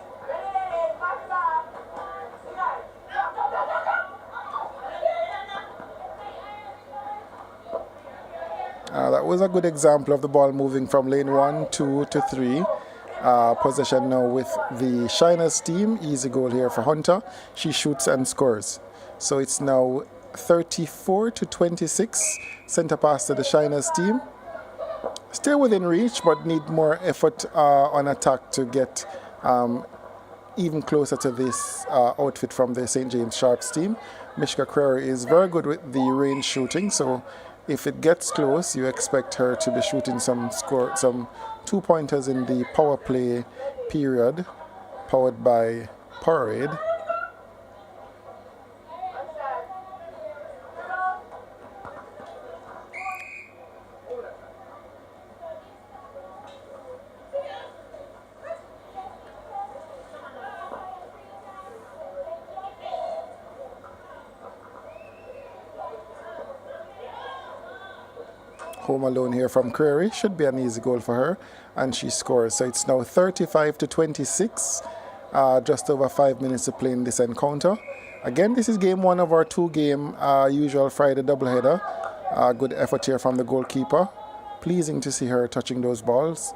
That was a good example of the ball moving from lane 1, 2 to 3. Possession now with the Shiners team. Easy goal here for Hunter. She shoots and scores. So it's now 34-26. Center pass to the Shiners team. Still within reach, but need more effort on attack to get even closer to this outfit from the St. James Sharps team. Mishka Creary is very good with the range shooting, so if it gets close, you expect her to be shooting some 2-pointers in the power play period, powered by Parade. home alone here from Crary. Should be an easy goal for her, and she scores. So it's now 35-26. Just over 5 minutes to play in this encounter. Again, this is game one of our two-game usual Friday doubleheader. Good effort here from the goalkeeper. Pleasing to see her touching those balls.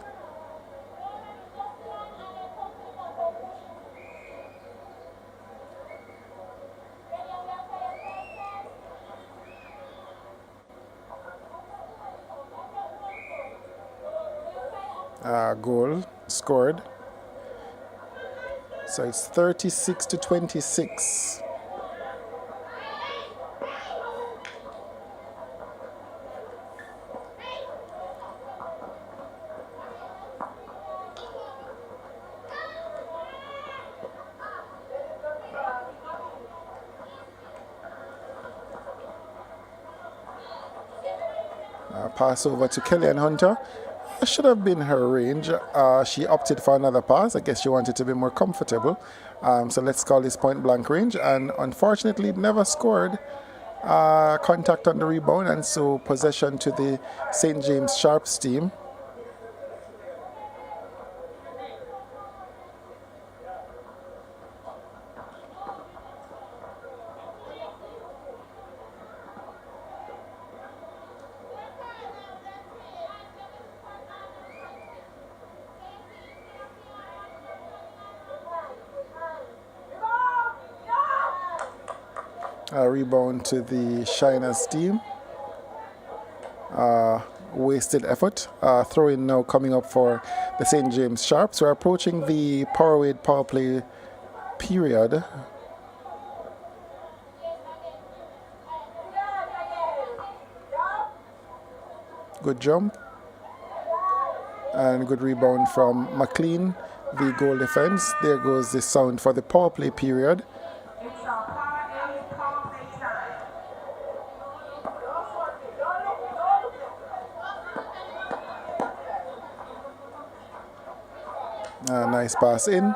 Goal scored. So it's 36-26. Pass over to Kellyanne Hunter. That should have been her range. She opted for another pass. I guess she wanted to be more comfortable. So let's call this point blank range. And unfortunately, never scored. Contact on the rebound, and so possession to the St. James Sharps team. Rebound to the Shiners team. Wasted effort. Throw-in now coming up for the St. James Sharps. We're approaching the Powerade power play period. Good jump. And good rebound from McLean, the goal defense. There goes the sound for the power play period. Nice pass in.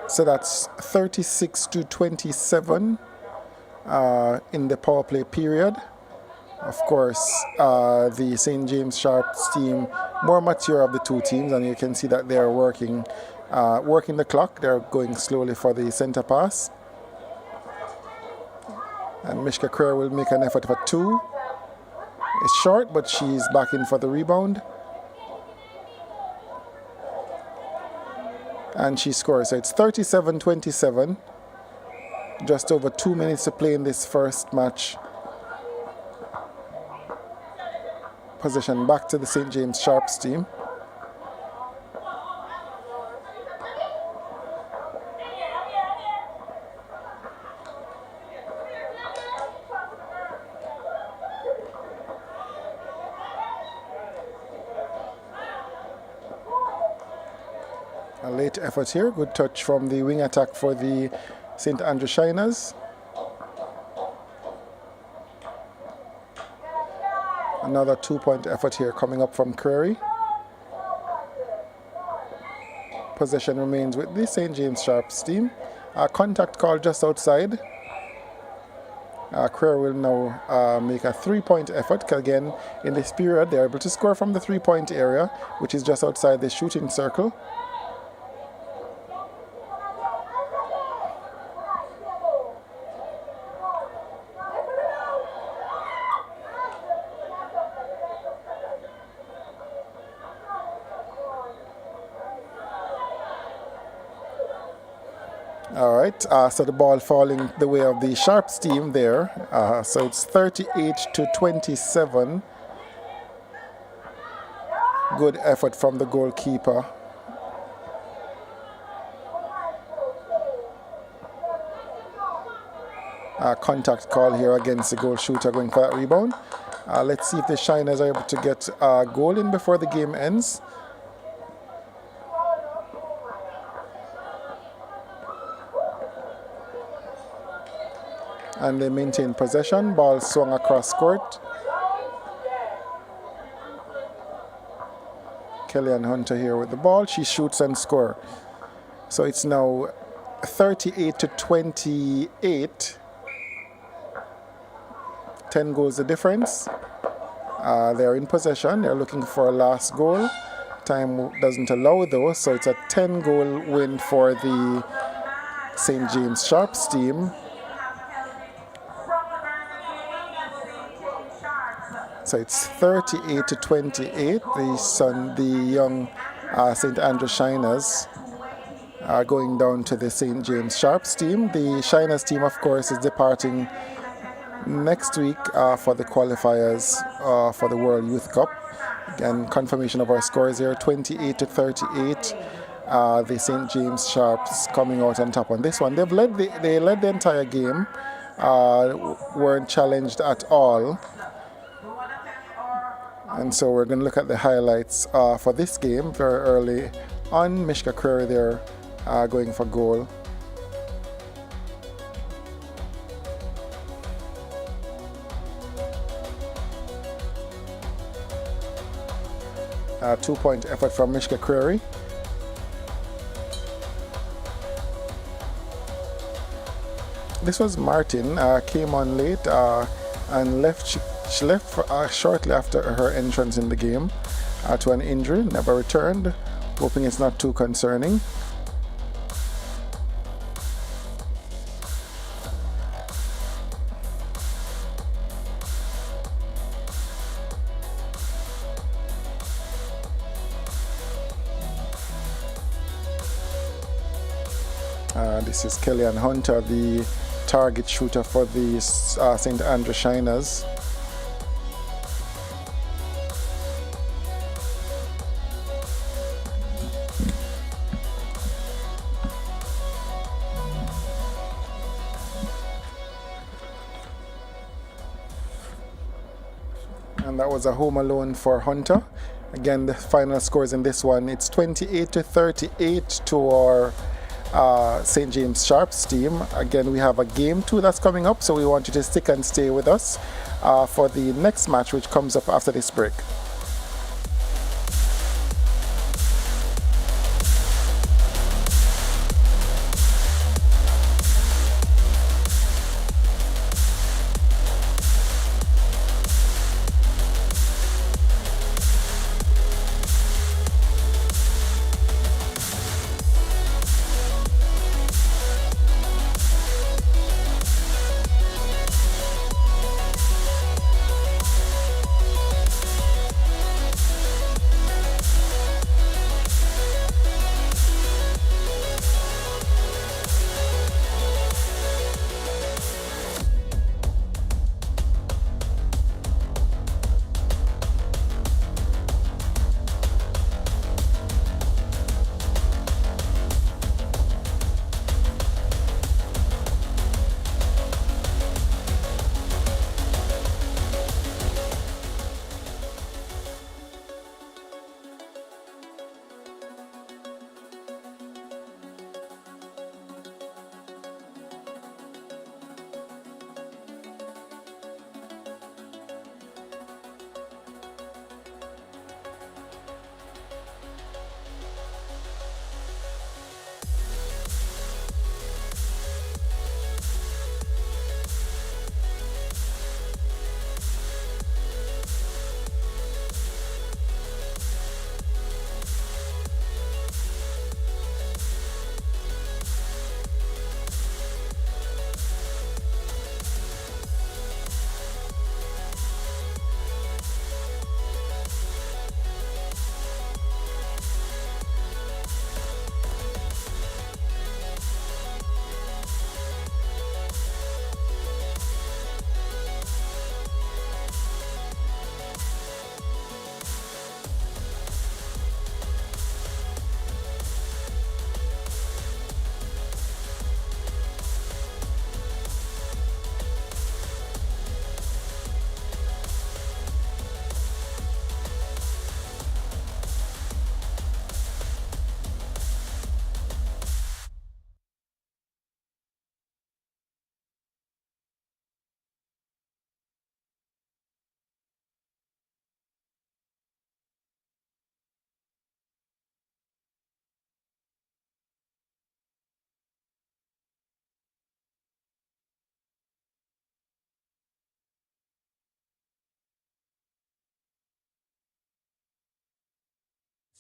So that's 36-27 in the power play period. Of course, the St. James Sharps team, more mature of the two teams, and you can see that they are working the clock. They're going slowly for the center pass. And Mishka Kerr will make an effort for two. It's short, but she's back in for the rebound. And she scores. So it's 37-27. Just over 2 minutes to play in this first match. Possession back to the St. James Sharps team. A late effort here. Good touch from the wing attack for the St. Andrew Shiners. Another 2-point effort here coming up from Crary. Possession remains with the St. James Sharps team. Contact call just outside. Crary will now make a 3-point effort. Again, in this period, they're able to score from the 3-point area, which is just outside the shooting circle. All right, so the ball falling the way of the Sharps team there. So it's 38-27. Good effort from the goalkeeper. Contact call here against the goal shooter going for that rebound. Let's see if the Shiners are able to get a goal in before the game ends. And they maintain possession. Ball swung across court. Kellyanne Hunter here with the ball. She shoots and scores. So it's now 38-28. 10 goals the difference. They're in possession. They're looking for a last goal. Time doesn't allow though, so it's a 10-goal win for the St. James Sharps team. So it's 38-28. The young St. Andrew Shiners are going down to the St. James Sharps team. The Shiners team, of course, is departing next week for the qualifiers for the World Youth Cup. Again, confirmation of our scores here: 28-38. The St. James Sharps coming out on top on this one. They led the entire game. Weren't challenged at all. And so we're going to look at the highlights for this game very early on. Mishka Curry there going for goal. A 2-point effort from Mishka Curry. This was Martin, came on late and left. She left shortly after her entrance in the game to an injury, never returned, hoping it's not too concerning. This is Kellyanne Hunter, the target shooter for the St. Andrew Shiners. And that was a home alone for Hunter. Again, the final scores in this one, it's 28-38 to our St. James Sharps team. Again, we have a game 2 that's coming up, so we want you to stick and stay with us for the next match, which comes up after this break.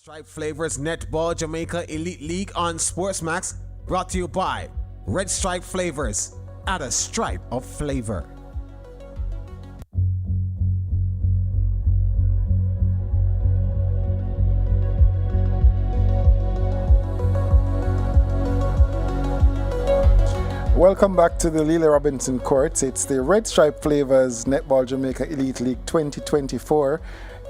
Stripe Flavors Netball Jamaica Elite League on Sportsmax, brought to you by Red Stripe Flavors. Add a stripe of flavor. Welcome back to the Lily Robinson Courts. It's the Red Stripe Flavors Netball Jamaica Elite League 2024.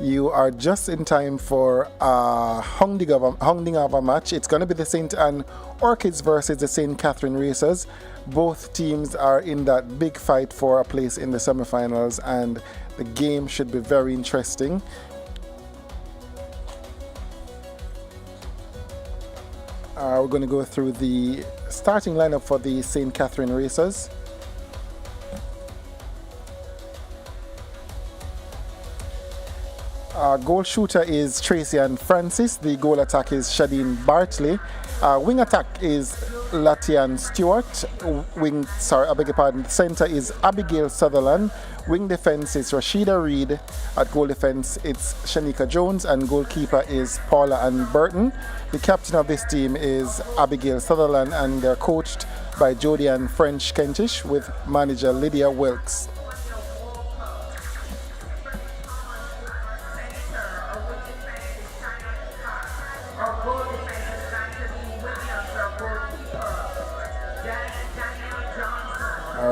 You are just in time for a hounding of a match. It's going to be the St. Anne Orchids versus the St. Catherine Racers. Both teams are in that big fight for a place in the semifinals, and the game should be very interesting. We're going to go through the starting lineup for the St. Catherine Racers. Goal shooter is Tracy and Francis. The goal attack is Shadeen Bartley. Wing attack is Latian Stewart. Center is Abigail Sutherland. Wing defense is Rashida Reed. At goal defense, it's Shanika Jones, and goalkeeper is Paula Ann Burton. The captain of this team is Abigail Sutherland, and they're coached by Jody Ann French Kentish with manager Lydia Wilkes.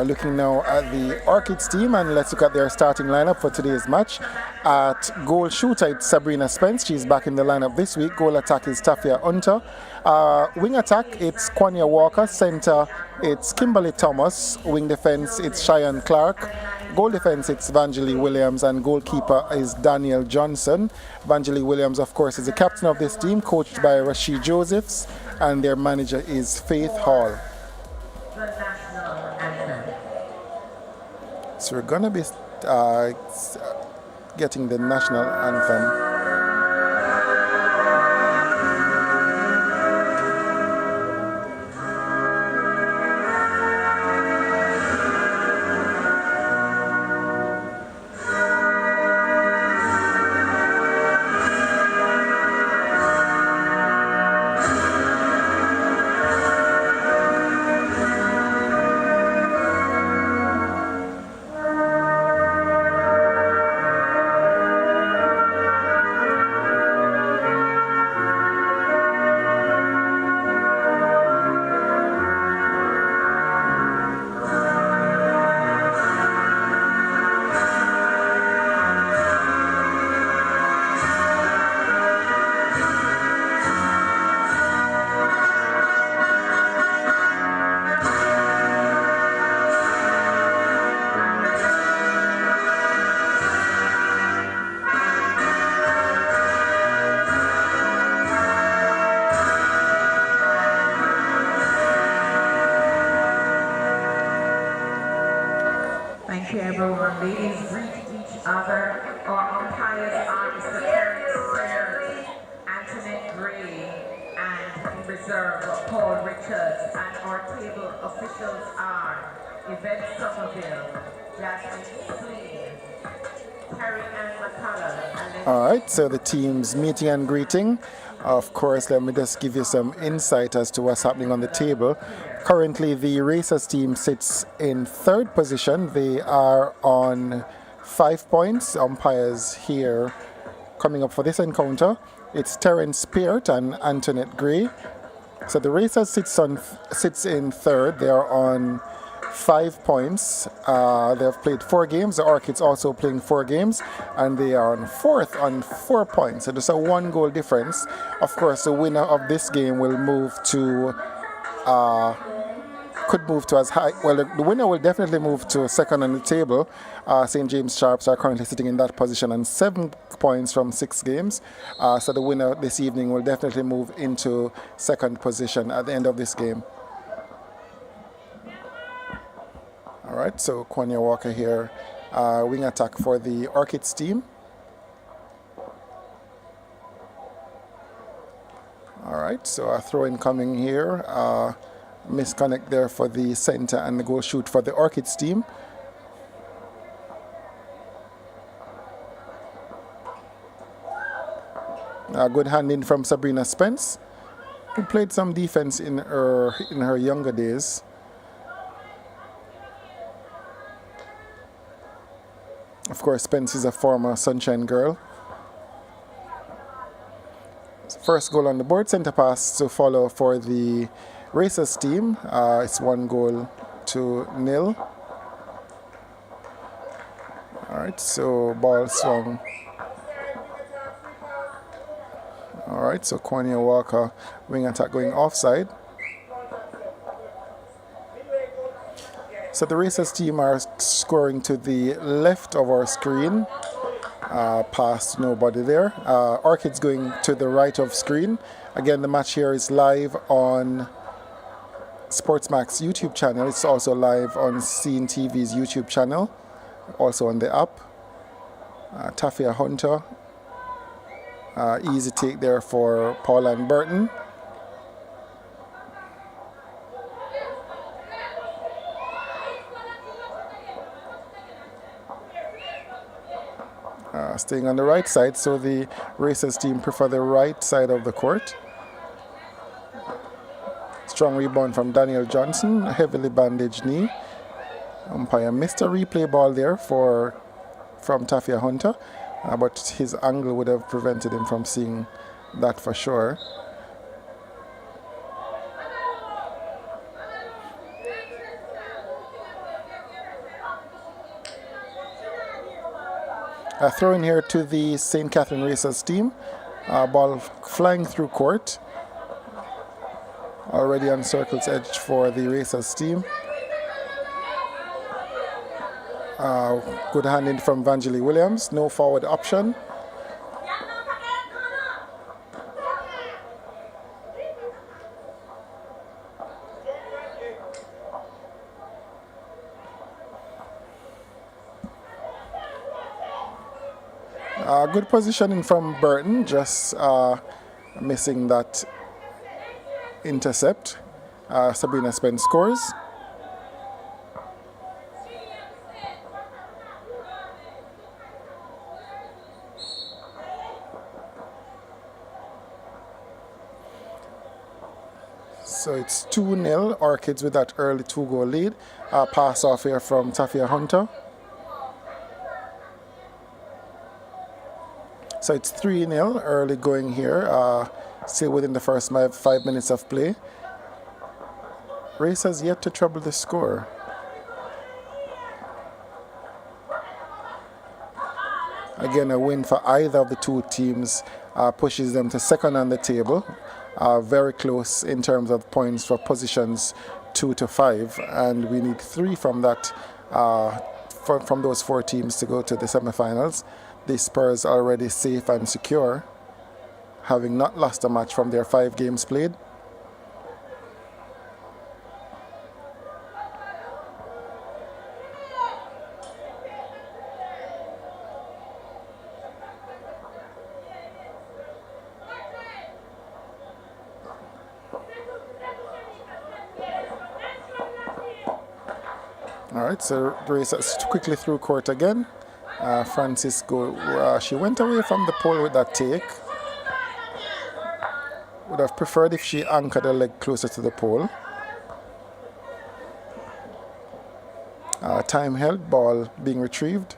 Looking now at the Orchids team, and let's look at their starting lineup for today's match. At goal shooter, it's Sabrina Spence. She's back in the lineup this week. Goal attack is Tafia Hunter. Wing attack, it's Kwanya Walker. Center, it's Kimberly Thomas. Wing defense, it's Cheyenne Clark. Goal defense, it's Vangelie Williams, and goalkeeper is Daniel Johnson. Vangelie Williams, of course, is the captain of this team, coached by Rashid Josephs, and their manager is Faith Hall. So we're going to be getting the national anthem. Thank you, everyone. Ladies, greet each other. Our umpires are Mr. Terrence Antoinette Gray, and in reserve, Paul Richards. And our table officials are Yvette Somerville, Jasmine Slee, Terry Ann McCullough. All right, so the teams meeting and greeting. Of course, let me just give you some insight as to what's happening on the table. Currently, the Racers team sits in third position. They are on 5 points. Umpires here coming up for this encounter. It's Terence Peart and Antoinette Gray. So the Racers sits in third. They are on 5 points. They have played 4 games. The Orchids also playing 4 games, and they are on fourth on 4 points. So there's a 1 goal difference. Of course, the winner of this game will move to could move to as high. Well, the winner will definitely move to second on the table. St. James Sharps are currently sitting in that position on 7 points from 6 games. So the winner this evening will definitely move into second position at the end of this game. All right, so Kwanya Walker here, wing attack for the Orchids team. All right, so a throw in coming here. Misconnect there for the center, and the goal shoot for the Orchids team. A good hand in from Sabrina Spence, who played some defense in her younger days. Of course, Spence is a former Sunshine girl. First goal on the board, centre pass to follow for the Racers team. It's 1-0. Alright, so ball swung. Alright, so Cornea Walker, wing attack going offside. So the Racers team are scoring to the left of our screen. Past nobody there. Orchids going to the right of screen. Again, the match here is live on Sportsmax YouTube channel. It's also live on CeenTV's YouTube channel, also on the app. Tafia Hunter, easy take there for Paul and Burton. Staying on the right side, so the Racers team prefer the right side of the court. Strong rebound from Daniel Johnson, heavily bandaged knee. Umpire missed a replay ball there from Tafia Hunter, but his angle would have prevented him from seeing that for sure. A throw in here to the St. Catherine Racers team. Ball flying through court. Already on circle's edge for the Racers team. Good hand in from Vangelie Williams. No forward option. Good positioning from Burton, just missing that intercept. Sabrina Spence scores. So it's 2-0, Orchids with that early 2-goal lead. Pass off here from Tafia Hunter. So it's 3-0, early going here, still within the first 5 minutes of play. Racers yet to trouble the score. Again, a win for either of the two teams pushes them to second on the table. Very close in terms of points for positions 2 to 5, and we need 3 from that, from those 4 teams to go to the semifinals. The Spurs are already safe and secure, having not lost a match from their 5 games played. All right, so the Racers quickly through court again. Francisco, she went away from the pole with that take. Would have preferred if she anchored her leg closer to the pole. Time held, ball being retrieved.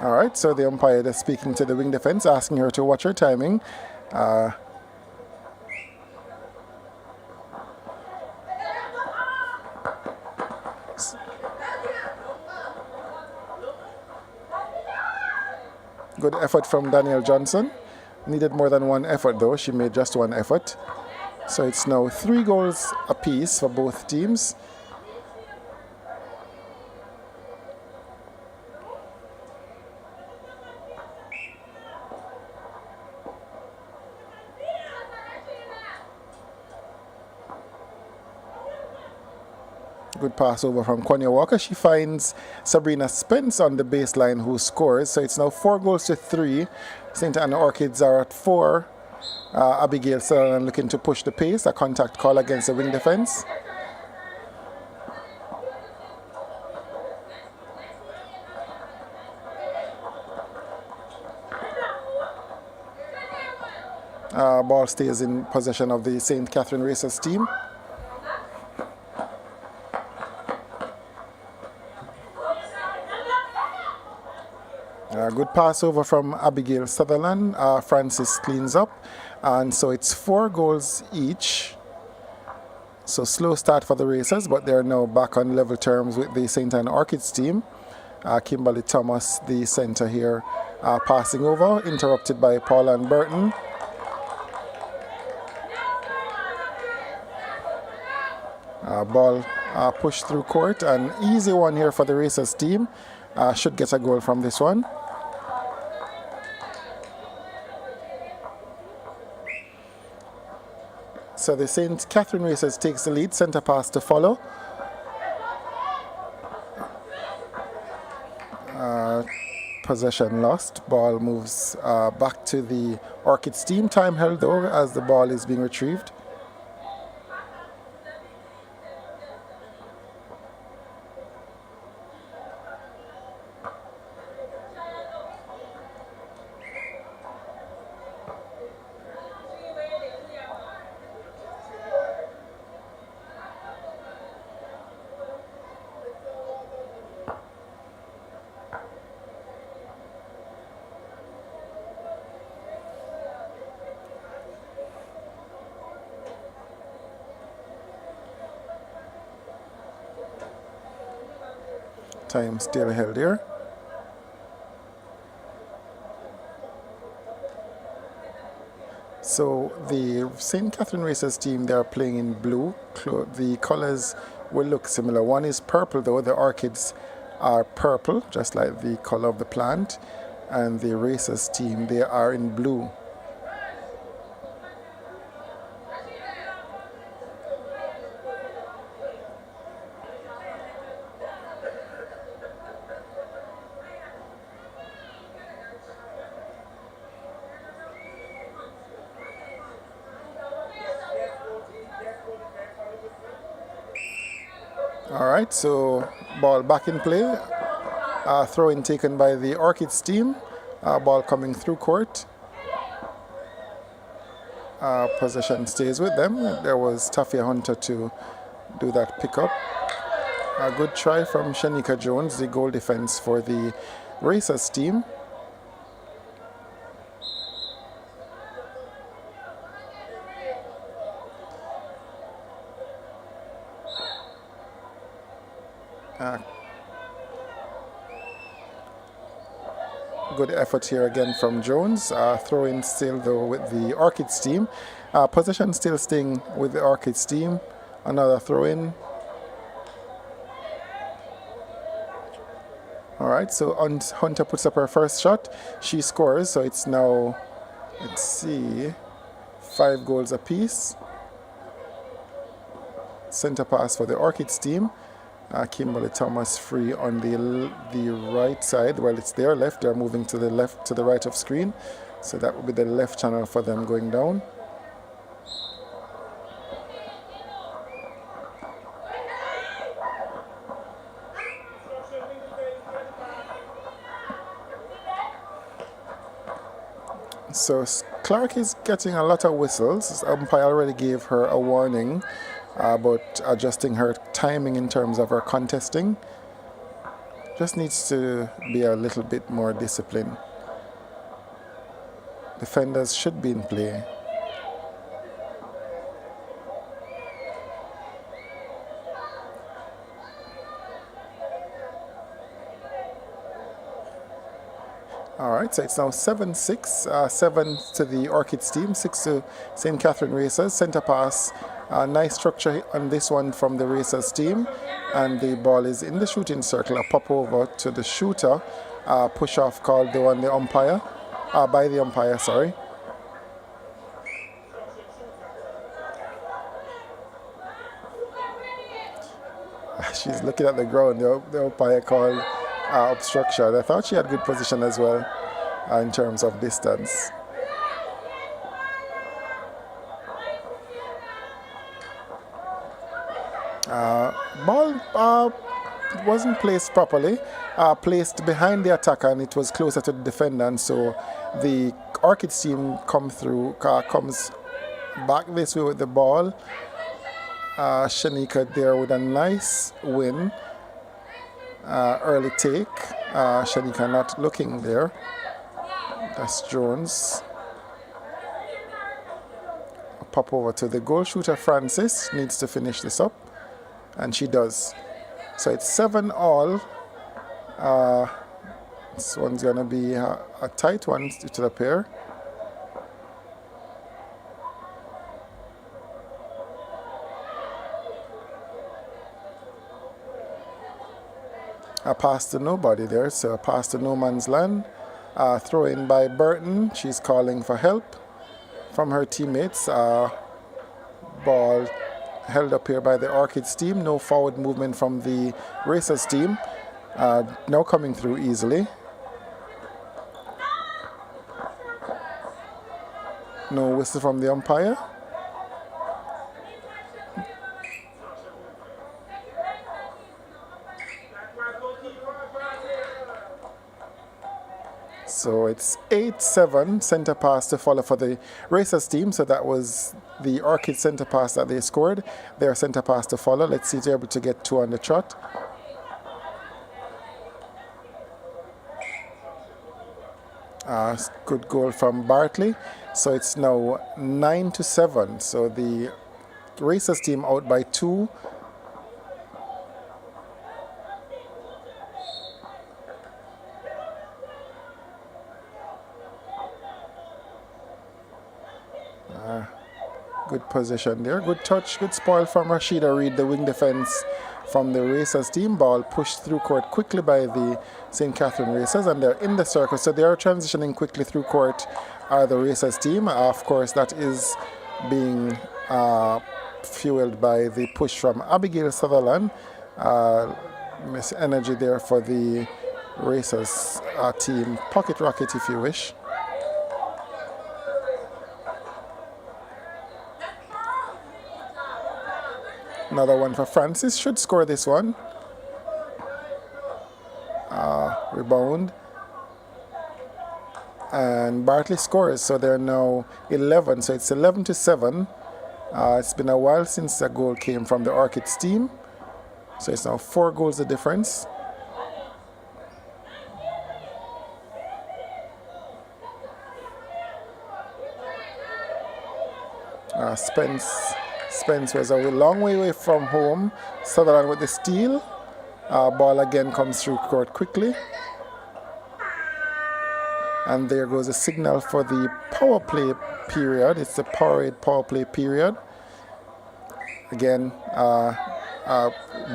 All right, so the umpire is speaking to the wing defense, asking her to watch her timing. Good effort from Danielle Johnson. Needed more than one effort though. She made just one effort. So it's now 3 goals apiece for both teams. Good pass over from Konya Walker. She finds Sabrina Spence on the baseline, who scores. So it's now 4 goals to 3. St. Anna Orchids are at 4. Abigail Sutherland looking to push the pace. A contact call against the wing defense. Ball stays in possession of the St. Catherine Racers team. Good pass over from Abigail Sutherland. Francis cleans up. And so it's 4 goals each. So slow start for the Racers, but they're now back on level terms with the St. Anne Orchids team. Kimberly Thomas, the centre here, passing over, interrupted by Paula and Burton. Ball pushed through court. An easy one here for the Racers team. Should get a goal from this one. So the St. Catherine Racers takes the lead. Centre pass to follow. Possession lost. Ball moves back to the Orchids team. Time held though as the ball is being retrieved. Time still held here. So the St. Catherine Racers team, they are playing in blue. The colors will look similar. One is purple though. The Orchids are purple, just like the color of the plant. And the Racers team, they are in blue. Alright, so ball back in play. Throw in taken by the Orchids team. Ball coming through court. Possession stays with them. There was Tafia Hunter to do that pickup. A good try from Shanika Jones, the goal defense for the Racers team. Good effort here again from Jones. Throw in still though with the Orchids team. Possession still staying with the Orchids team. Another throw in. Alright, so Hunter puts up her first shot. She scores, so it's now, let's see, 5 goals apiece. Center pass for the Orchids team. Kimberly Thomas free on the right side. Well, it's their left. They're moving to the left, to the right of screen. So that would be the left channel for them going down. So Clark is getting a lot of whistles. Umpire already gave her a warning about adjusting her timing in terms of her contesting. Just needs to be a little bit more disciplined. Defenders should be in play. Alright, so it's now 7-6, 7 to the Orchids team, 6 to St. Catherine Racers. Center pass, nice structure on this one from the Racers team. And the ball is in the shooting circle, a pop over to the shooter. Push off called though on the umpire, by the umpire, sorry. She's looking at the ground. The umpire called obstruction. I thought she had good position as well in terms of distance. Ball wasn't placed properly, placed behind the attacker, and it was closer to the defender, and so the Orchids team comes back this way with the ball. Shanika there with a nice win. Early take. Shanika not looking there. That's Jones. Pop over to the goal shooter Francis. Needs to finish this up. And she does. So it's 7-all. This one's going to be a tight one to the pair. A pass to nobody there, so a pass to no man's land. Throw in by Burton. She's calling for help from her teammates. Ball held up here by the Orchids team. No forward movement from the Racers team. Now coming through easily. No whistle from the umpire. So it's 8-7, center pass to follow for the Racers team. So that was the Orchid center pass that they scored. Their center pass to follow. Let's see if they're able to get 2 on the trot. Good goal from Bartley. So it's now 9-7. So the Racers team out by 2. Good position there. Good touch, good spoil from Rashida Reed, the wing defense from the Racers team. Ball pushed through court quickly by the St. Catherine Racers, and they're in the circle. So they are transitioning quickly through court, the Racers team. Of course, that is being fueled by the push from Abigail Sutherland. Miss energy there for the Racers team. Pocket rocket, if you wish. Another one for Francis. Should score this one. Rebound. And Bartley scores. So they're now 11. So it's 11-7. It's been a while since a goal came from the Orchids team. So it's now 4 goals the difference. Spence was a long way away from home. Sutherland with the steal. Ball again comes through court quickly. And there goes a signal for the power play period. It's the Powerade power play period. Again,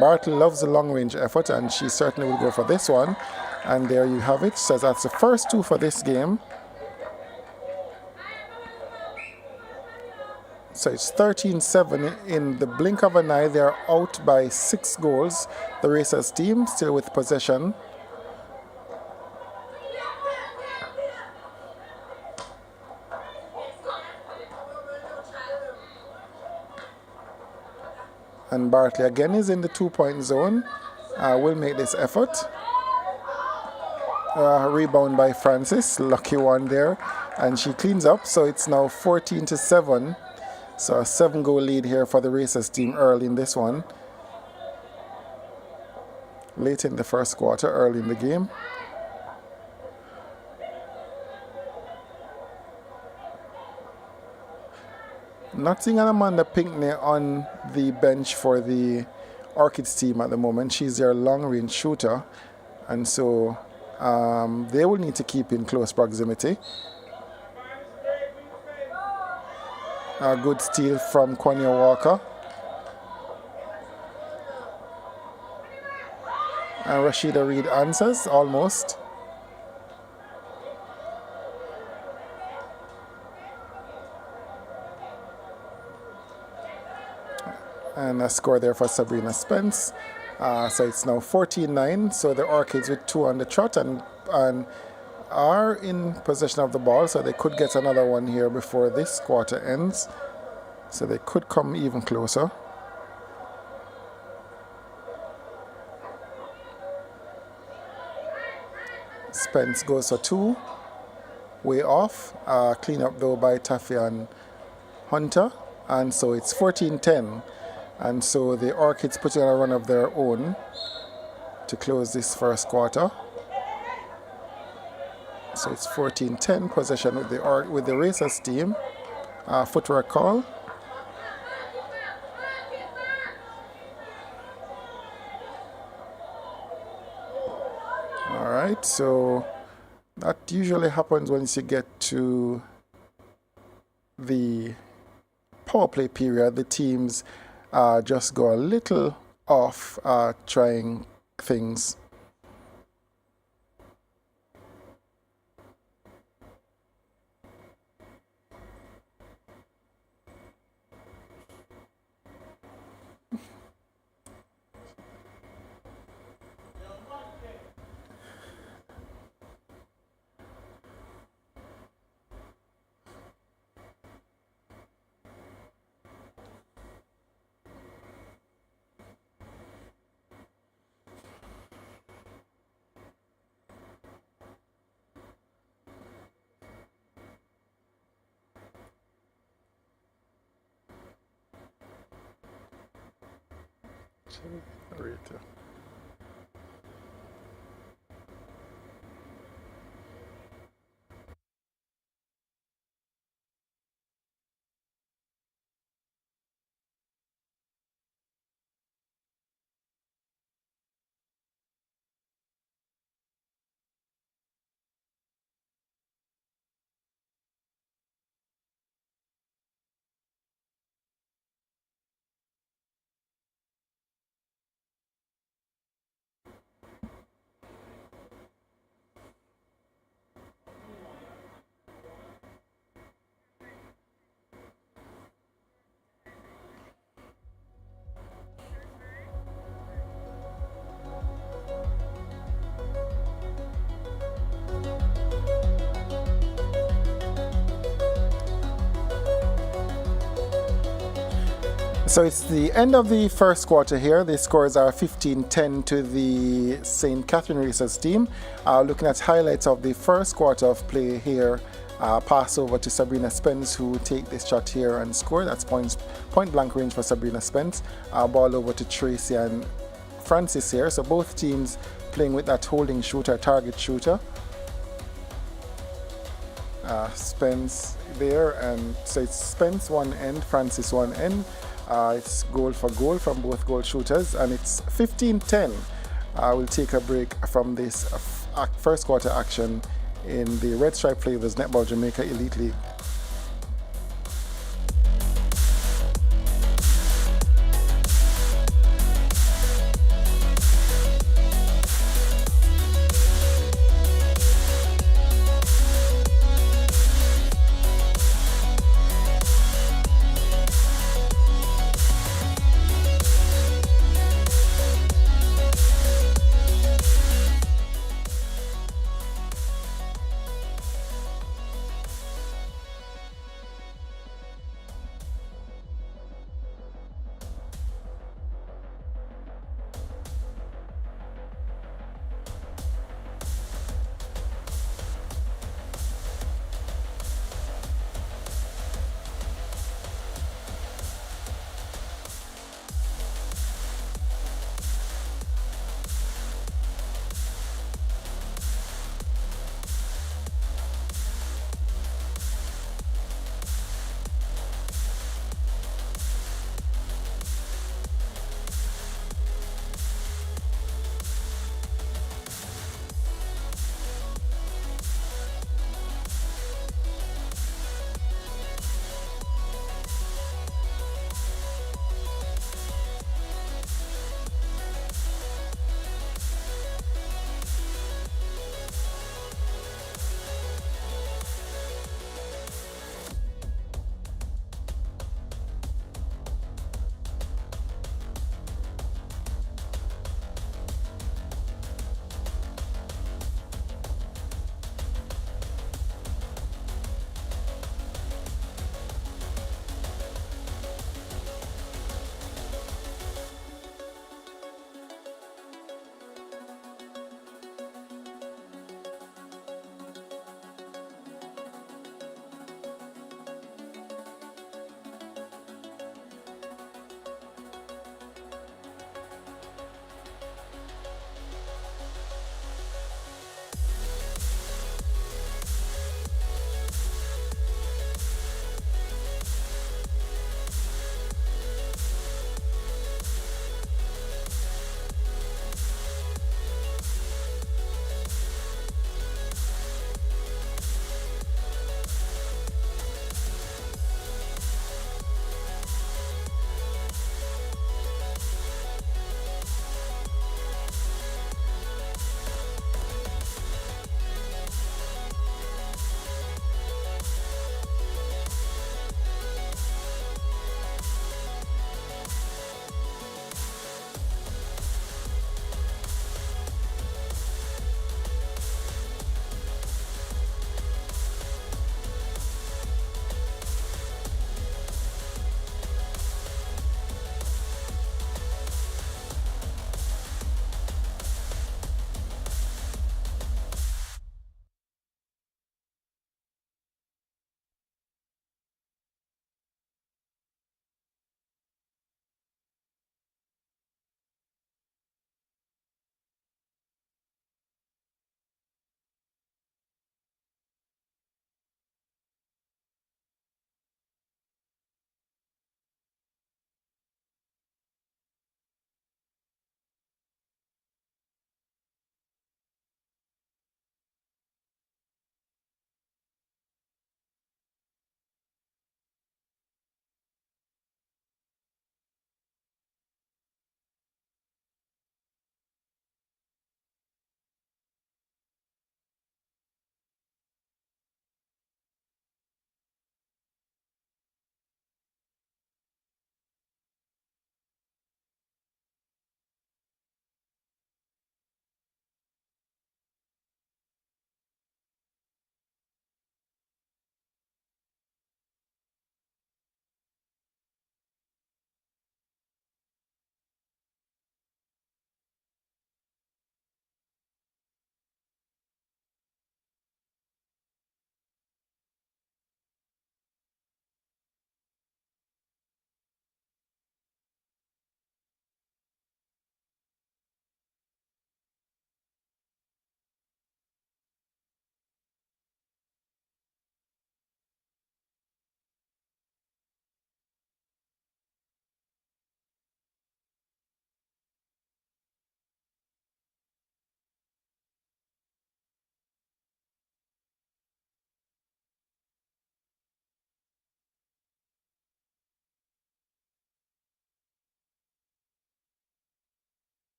Bartley loves the long range effort, and she certainly will go for this one. And there you have it. So that's the first 2 for this game. So it's 13-7. In the blink of an eye, they're out by 6 goals. The Racers team still with possession. And Bartley again is in the 2-point zone. Will make this effort. Rebound by Francis. Lucky one there. And she cleans up. So it's now 14-7. So a 7-goal lead here for the Racers team early in this one. Late in the first quarter, early in the game. Not seeing Amanda Pinckney on the bench for the Orchids team at the moment. She's their long-range shooter. And so they will need to keep in close proximity. A good steal from Quania Walker. And Rashida Reed answers, almost. And a score there for Sabrina Spence. So it's now 14-9. So the Orchids with 2 on the trot and are in possession of the ball, so they could get another one here before this quarter ends. So they could come even closer. Spence goes for 2. Way off. Clean up though by Taffy and Hunter. And so it's 14-10. And so the Orchids putting on a run of their own to close this first quarter. So it's 14-10 possession with the Racers team. Footwork call. All right, so that usually happens once you get to the power play period. The teams just go a little off trying things. Rita. So it's the end of the first quarter here. The scores are 15-10 to the St. Catherine Racers team. Looking at highlights of the first quarter of play here, pass over to Sabrina Spence, who take this shot here and score. That's point blank range for Sabrina Spence. Ball over to Tracy and Francis here. So both teams playing with that holding shooter, target shooter. Spence there, and so it's Spence one end, Francis one end. It's goal for goal from both goal shooters, and it's 15-10. We'll take a break from this first quarter action in the Red Stripe Flavors Netball Jamaica Elite League.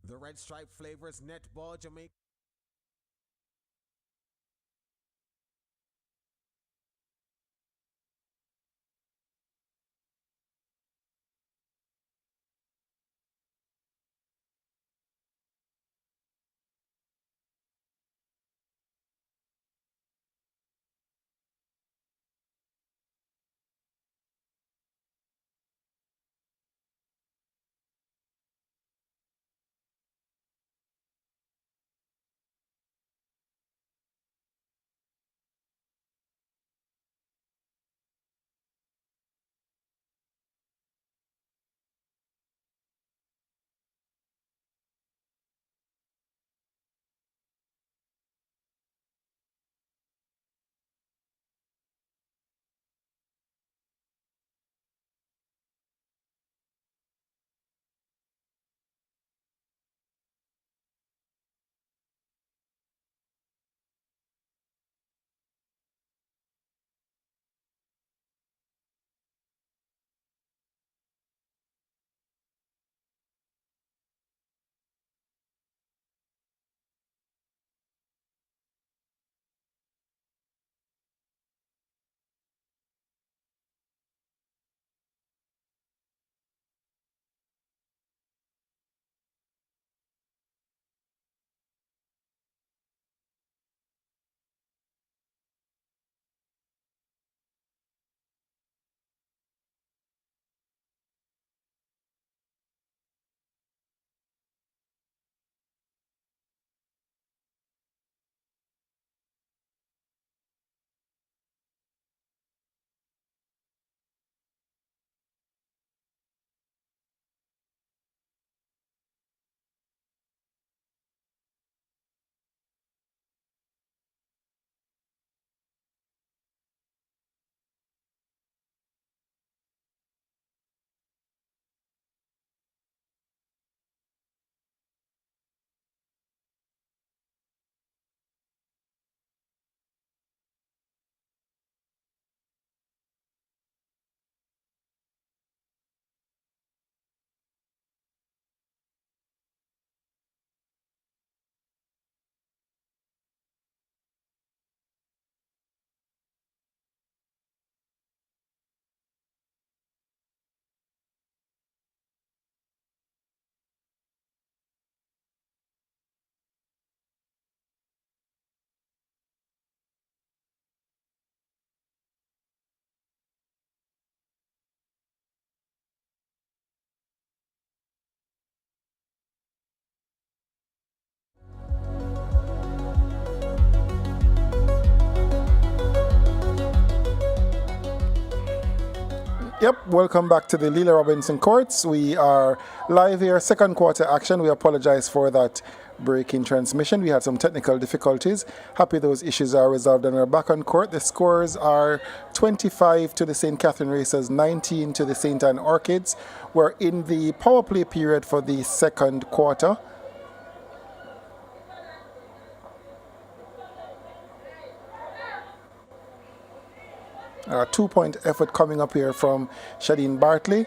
The Red Stripe Flavors Netball Jamaica. Yep, welcome back to the Leela Robinson Courts. We are live here, second quarter action. We apologize for that break in transmission. We had some technical difficulties. Happy those issues are resolved and we're back on court. The scores are 25 to the St. Catherine Racers, 19 to the St. Anne Orchids. We're in the power play period for the second quarter. Two-point effort coming up here from Shadeen Bartley.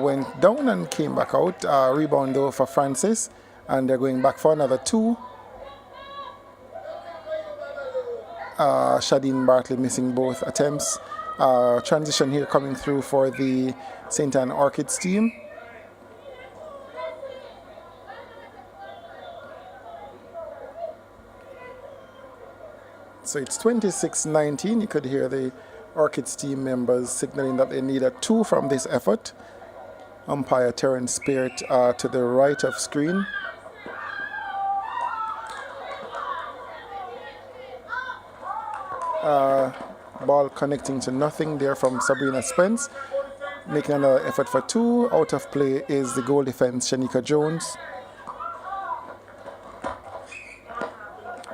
Went down and came back out. Rebound though for Francis. And they're going back for another two. Shadeen Bartley missing both attempts. Transition here coming through for the St. Anne Orchids team. So it's 26-19. You could hear the Orchids team members signaling that they need a two from this effort. Umpire Terrence Spirit to the right of screen. Ball connecting to nothing there from Sabrina Spence. Making another effort for two. Out of play is the goal defense, Shanika Jones.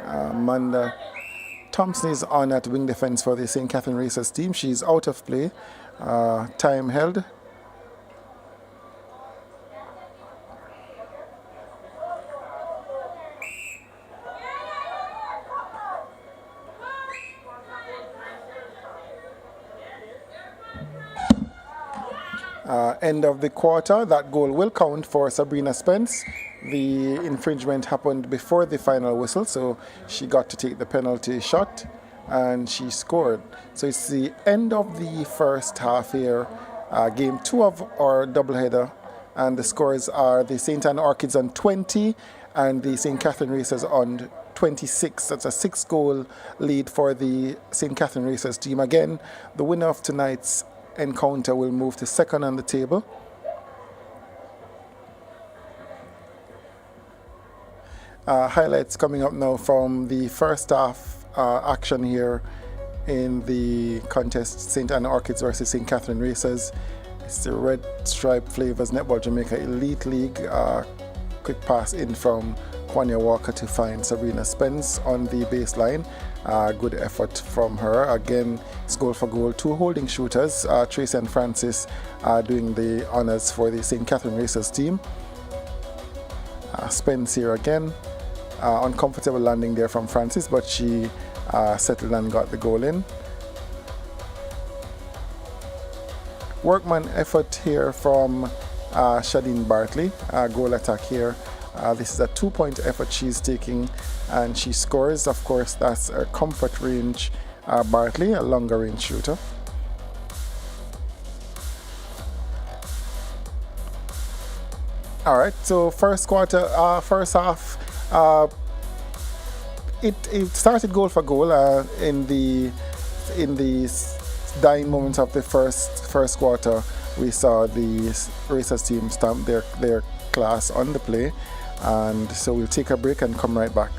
Amanda Thompson is on at wing defense for the St. Catherine Racers team. She's out of play. Time held. end of the quarter. That goal will count for Sabrina Spence. The infringement happened before the final whistle, so she got to take the penalty shot and she scored. So it's the end of the first half here, game 2 of our doubleheader, and the scores are the St. Anne Orchids on 20 and the St. Catherine Racers on 26. That's a 6-goal lead for the St. Catherine Racers team. Again, the winner of tonight's encounter will move to second on the table. Highlights coming up now from the first half action here in the contest, St. Anne Orchids versus St. Catherine Racers. It's the Red Stripe Flavors Netball Jamaica Elite League. Quick pass in from Kwanya Walker to find Sabrina Spence on the baseline. Good effort from her. Again, it's goal for goal. 2 holding shooters, Tracy and Francis, doing the honors for the St. Catherine Racers team. Spence here again. Uncomfortable landing there from Francis, but she settled and got the goal in. Workman effort here from Shadeen Bartley. Goal attack here. This is a 2-point effort she's taking and she scores. Of course, that's a comfort range Bartley, a longer range shooter. Alright, so first half, it started goal for goal in the dying moments of the first quarter. We saw the Racers team stamp their class on the play, and so we'll take a break and come right back.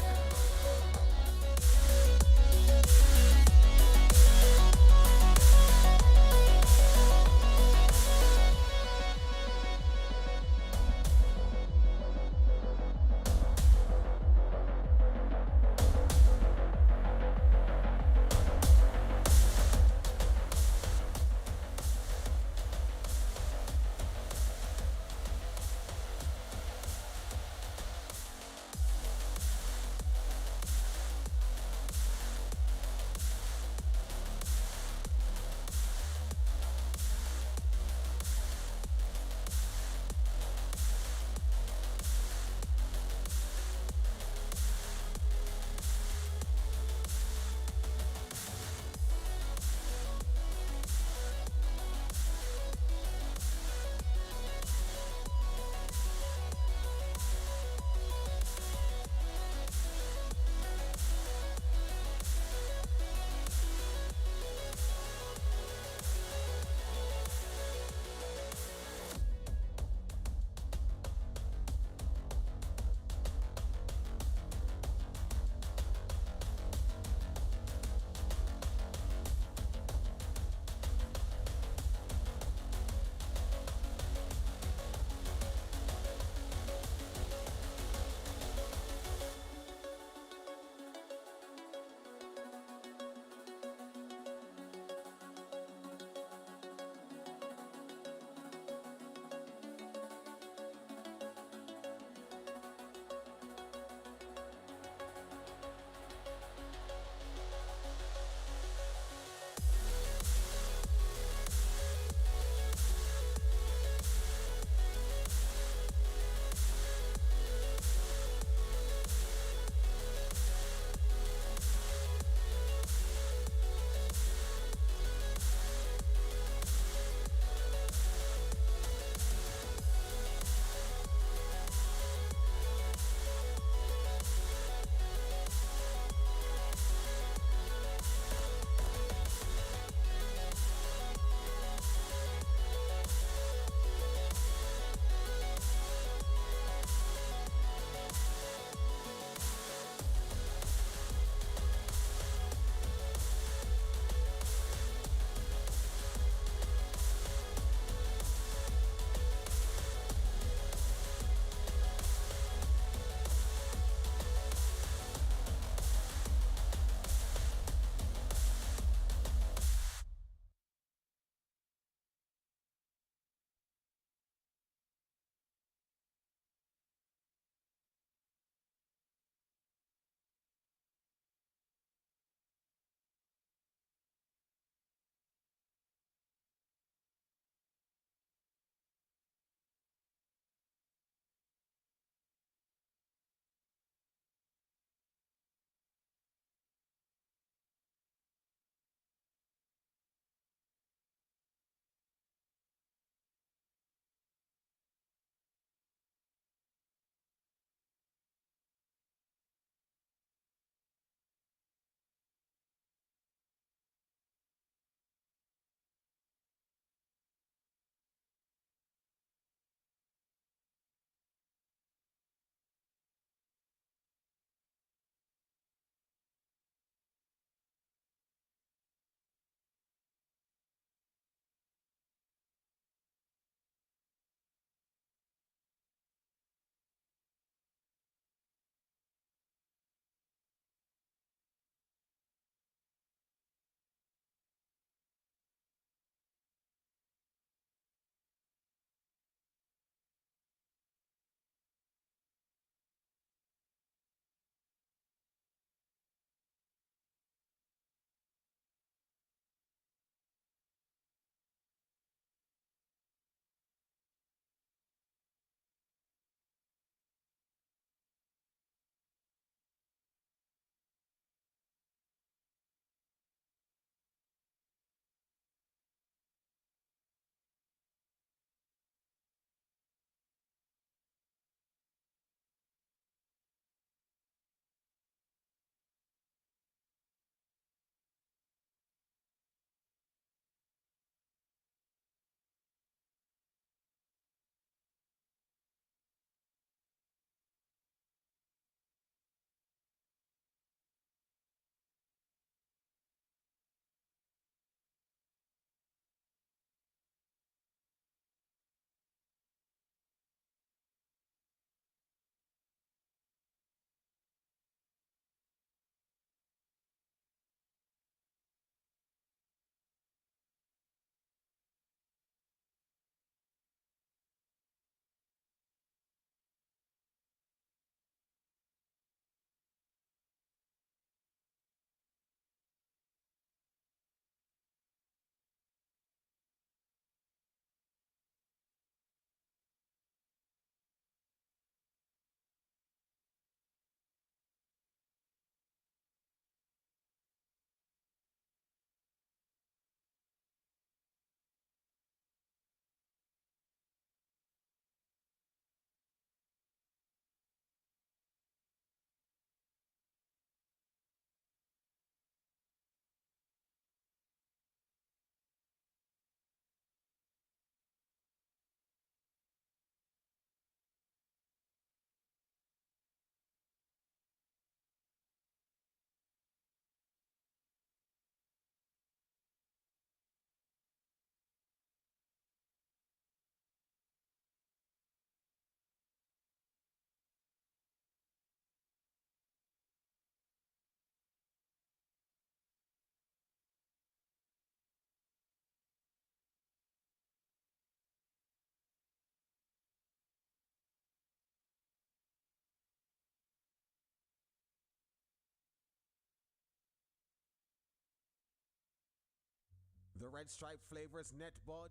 The Red Stripe Flavors Netball.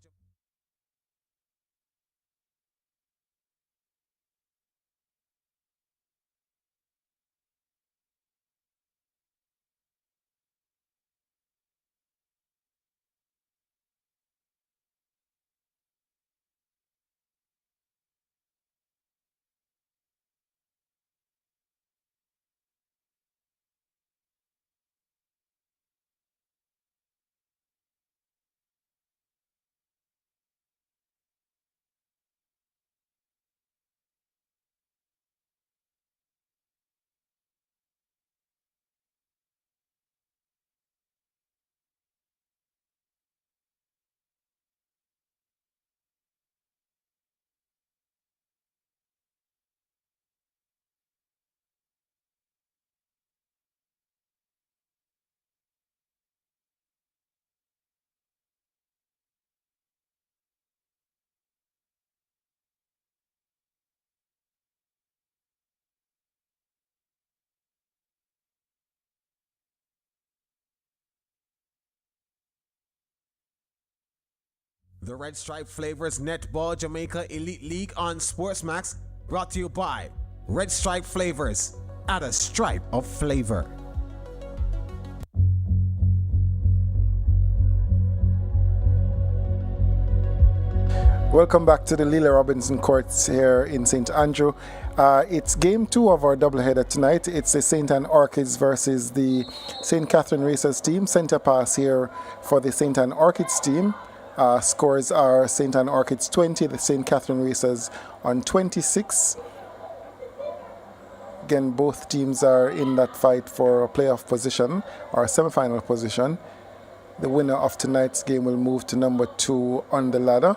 The Red Stripe Flavors Netball Jamaica Elite League on Sportsmax, brought to you by Red Stripe Flavors. Add a stripe of flavor. Welcome back to the Leela Robinson Courts here in St. Andrew. It's game 2 of our doubleheader tonight. It's the St. Anne Orchids versus the St. Catherine Racers team. Center pass here for the St. Anne Orchids team. Scores are St. Anne Orchids 20, the St. Catherine Racers on 26. Again, both teams are in that fight for a playoff position or a semi-final position. The winner of tonight's game will move to number 2 on the ladder.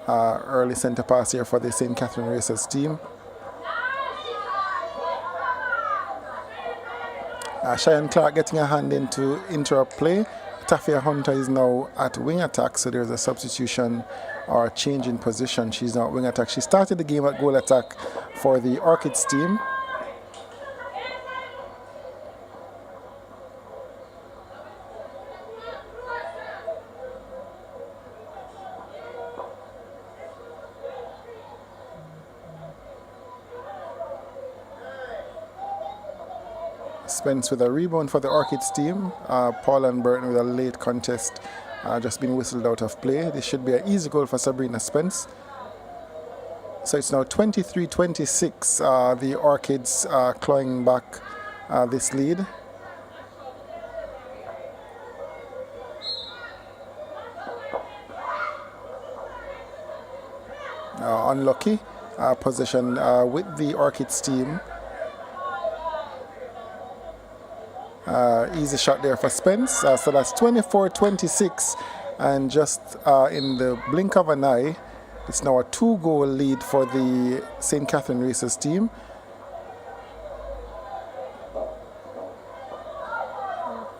Early center pass here for the St. Catherine Racers team. Cheyenne Clark getting a hand into interrupt play. Tafia Hunter is now at wing attack, so there's a substitution or a change in position. She's now at wing attack. She started the game at goal attack for the Orchids team. Spence with a rebound for the Orchids team. Paul and Burton with a late contest, just been whistled out of play. This should be an easy goal for Sabrina Spence. So it's now 23-26. The Orchids clawing back this lead. Unlucky possession with the Orchids team. Easy shot there for Spence. So that's 24-26, and just in the blink of an eye, it's now a 2-goal lead for the St. Catherine Racers team.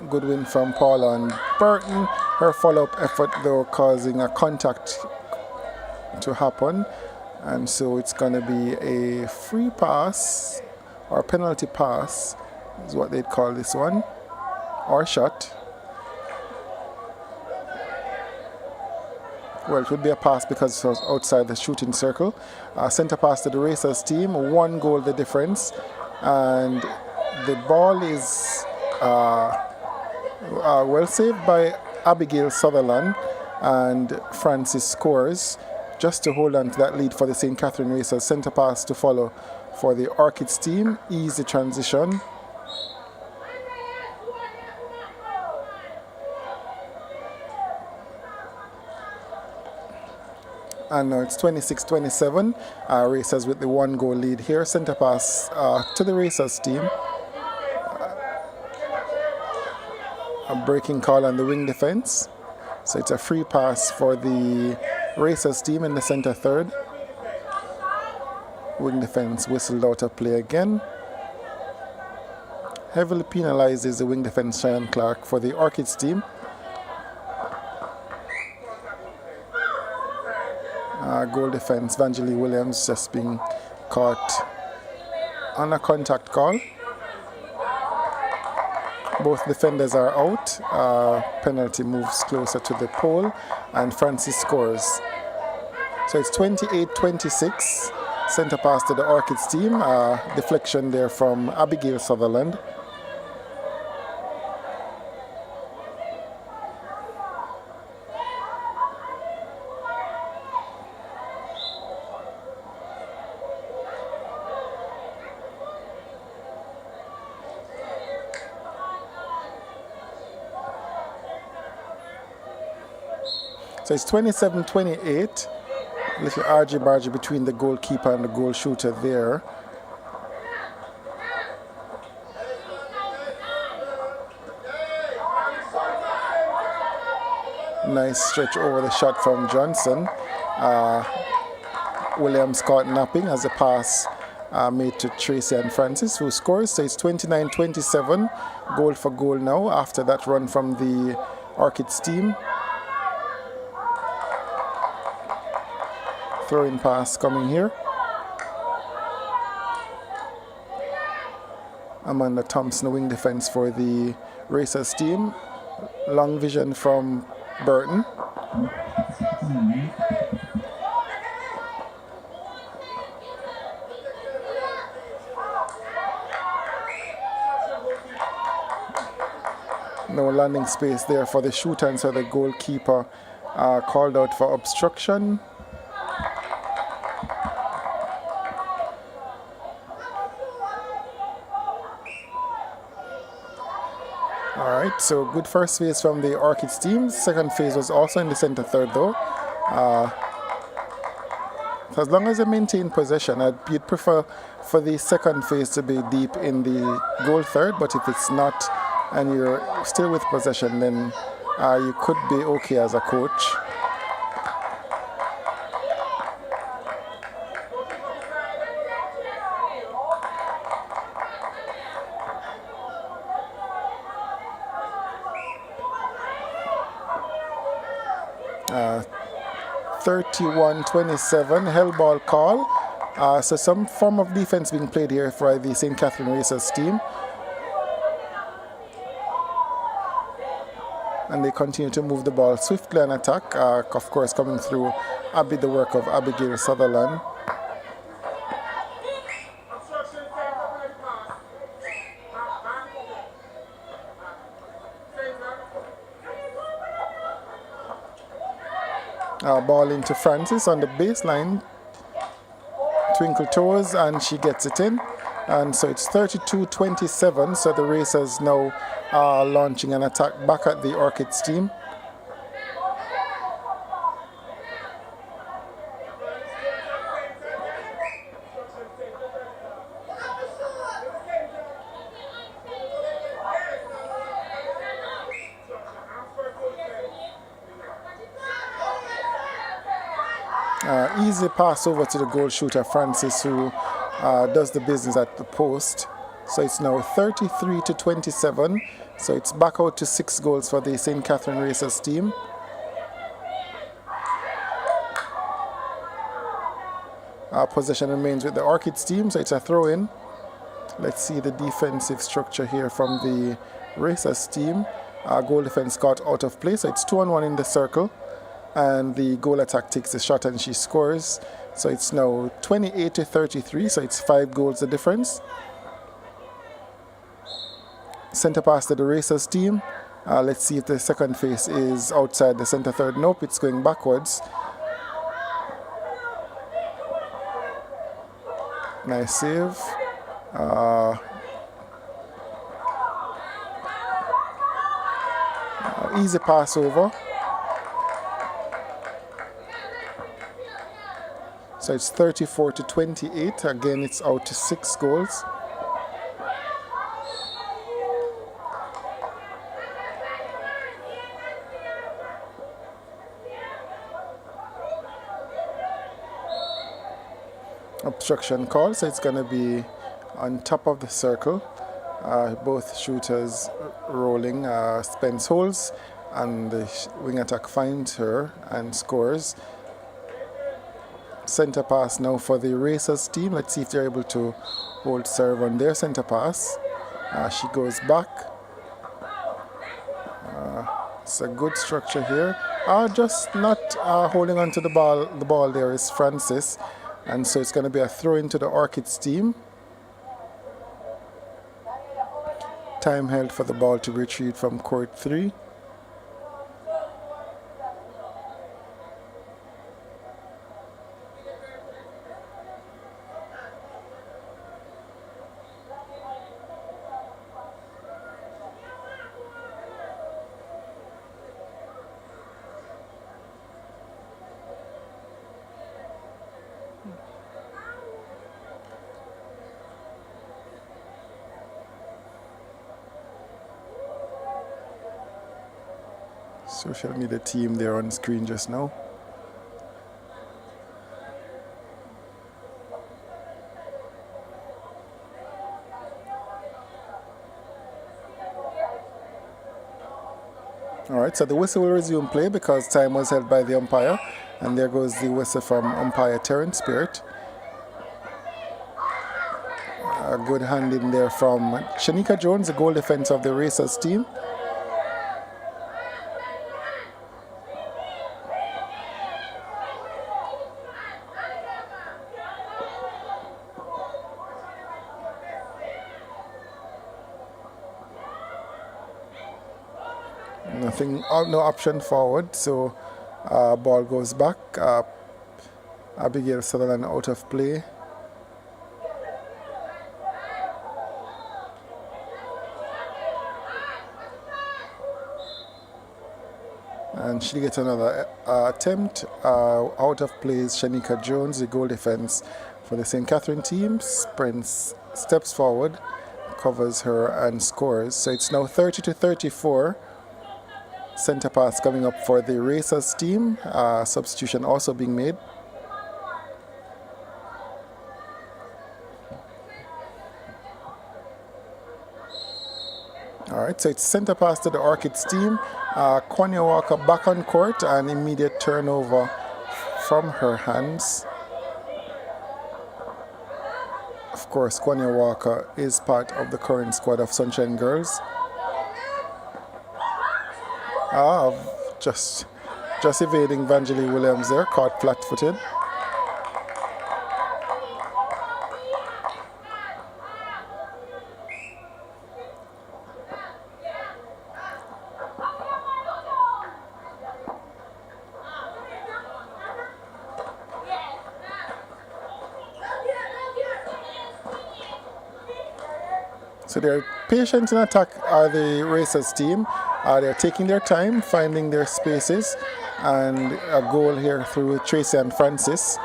Good win from Paula and Burton. Her follow-up effort though causing a contact to happen, and so it's going to be a free pass or penalty pass is what they'd call this one, or shot. Well, it would be a pass because it was outside the shooting circle. Center pass to the Racers team, 1 goal the difference, and the ball is well saved by Abigail Sutherland, and Francis scores just to hold on to that lead for the St. Catherine Racers. Center pass to follow for the Orchids team, easy transition. And now it's 26-27. Racers with the 1-goal lead here. Center pass to the Racers team. A breaking call on the wing defense. So it's a free pass for the Racers team in the center third. Wing defense whistled out of play again. Heavily penalizes the wing defense Cheyenne Clark for the Orchids team. Goal defense, Vangelie Williams just being caught on a contact call. Both defenders are out. Penalty moves closer to the pole, and Francis scores. So it's 28-26. Centre pass to the Orchids team. Deflection there from Abigail Sutherland. So it's 27-28. Little argy-bargy between the goalkeeper and the goal shooter there. Nice stretch over the shot from Johnson. Williams caught napping as a pass made to Tracy and Francis, who scores. So it's 29-27. Goal for goal now after that run from the Orchids team. Throwing pass coming here. Amanda Thompson, wing defense for the Racers team. Long vision from Burton. No landing space there for the shooter, and so the goalkeeper called out for obstruction. Alright, so good first phase from the Orchids team. Second phase was also in the centre third though. As long as they maintain possession, you'd prefer for the second phase to be deep in the goal third, but if it's not and you're still with possession, then you could be okay as a coach. Uh, 31-27, hell ball call. So some form of defense being played here for the St. Catherine Racers team. And they continue to move the ball swiftly and attack. Of course, coming through the work of Abigail Sutherland. Ball into Francis on the baseline. Twinkle toes, and she gets it in. And so it's 32-27. So the Racers now are launching an attack back at the Orchids team. Easy pass over to the goal shooter Francis, who does the business at the post. So it's now 33-27. So it's back out to 6 goals for the St. Catherine Racers team. Possession remains with the Orchids team, so it's a throw-in. Let's see the defensive structure here from the Racers team. Goal defense got out of play, so it's 2-on-1 in the circle. And the goal attack takes a shot and she scores. So it's now 28-33, so it's 5 goals the difference. Centre pass to the Racers team. Let's see if the second phase is outside the centre third. Nope, it's going backwards. Nice save. Easy pass over. So it's 34-28. Again, it's out to 6 goals. Obstruction call, so it's going to be on top of the circle. Both shooters rolling. Spence holds, and the wing attack finds her and scores. Centre pass now for the Racers team. Let's see if they're able to hold serve on their centre pass. She goes back. It's a good structure here. Just not holding on to the ball. The ball there is Francis, and so it's going to be a throw into the Orchids team. Time held for the ball to retreat from court 3. Social media team there on screen just now. Alright, so the whistle will resume play because time was held by the umpire. And there goes the whistle from umpire Terrence Spirit. A good hand in there from Shanika Jones, the goal defense of the Racers team. Nothing, no option forward, so ball goes back. Abigail Sutherland out of play. And she gets another attempt. Out of play is Shanika Jones, the goal defense for the St. Catherine team. Sprints, steps forward, covers her and scores. So it's now 30-34. Centre pass coming up for the Racers team. Substitution also being made. Alright, so it's centre pass to the Orchids team. Kwanya Walker back on court, and immediate turnover from her hands. Of course, Kwanya Walker is part of the current squad of Sunshine Girls. Just evading Vangelie Williams there, caught flat-footed. So they're patient in attack are the Racers team. They're taking their time, finding their spaces, and a goal here through Tracy and Francis.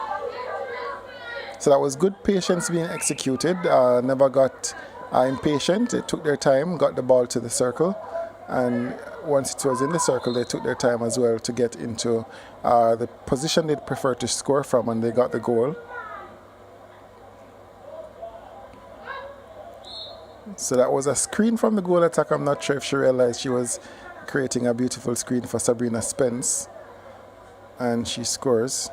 So that was good patience being executed. Never got impatient. They took their time, got the ball to the circle, and once it was in the circle, they took their time as well to get into the position they'd prefer to score from, and they got the goal. So that was a screen from the goal attack. I'm not sure if she realized she was creating a beautiful screen for Sabrina Spence. And she scores.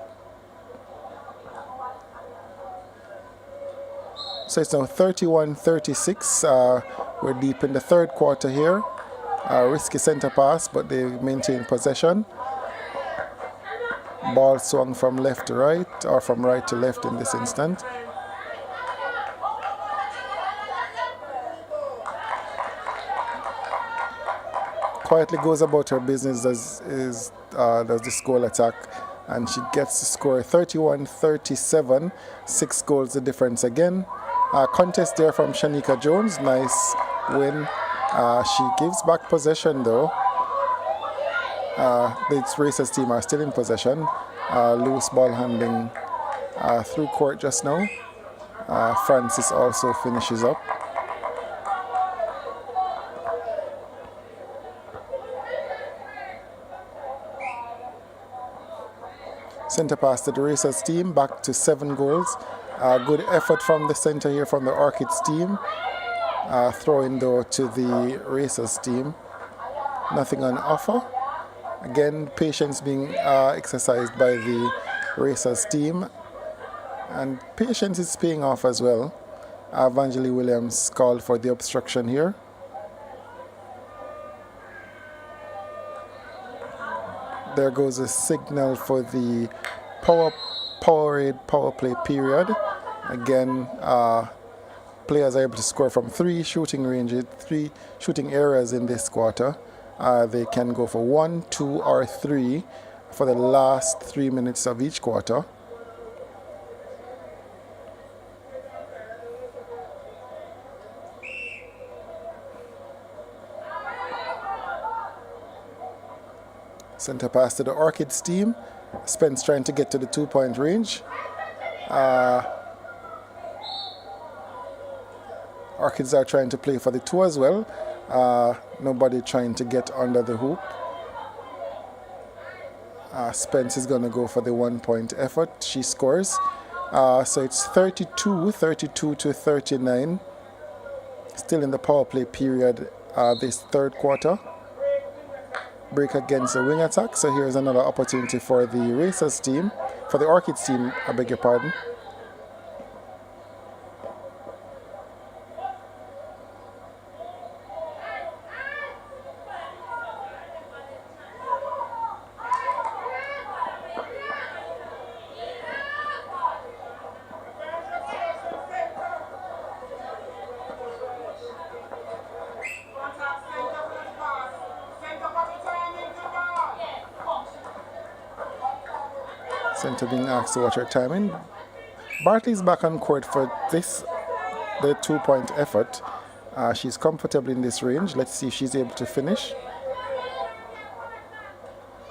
So it's now 31-36. We're deep in the third quarter here. Risky centre pass, but they maintain possession. Ball swung from left to right, or from right to left in this instant. Quietly goes about her business does this goal attack, and she gets to score 31-37, 6 goals the difference again. Contest there from Shanika Jones, nice win. She gives back possession though. The Racers team are still in possession. Loose ball handling through court just now. Francis also finishes up. Centre pass to the Racers team, back to 7 goals. Good effort from the centre here from the Orchids team. Throwing though to the Racers team. Nothing on offer. Again, patience being exercised by the Racers team. And patience is paying off as well. Vangelie Williams called for the obstruction here. there goes a signal for the power play period. Again, players are able to score from 3 shooting ranges, 3 shooting areas in this quarter. They can go for 1, 2, or 3 for the last 3 minutes of each quarter. Center pass to the Orchids team. Spence trying to get to the 2-point range. Orchids are trying to play for the 2 as well. Nobody trying to get under the hoop. Spence is going to go for the 1-point effort. She scores. So it's 32 to 39. Still in the power play period this third quarter. Break against the wing attack. So here's another opportunity for the Racers team, for the Orchids team, I beg your pardon. Center being asked to watch her timing. Bartley's back on court for this, the 2-point effort. She's comfortable in this range. Let's see if she's able to finish.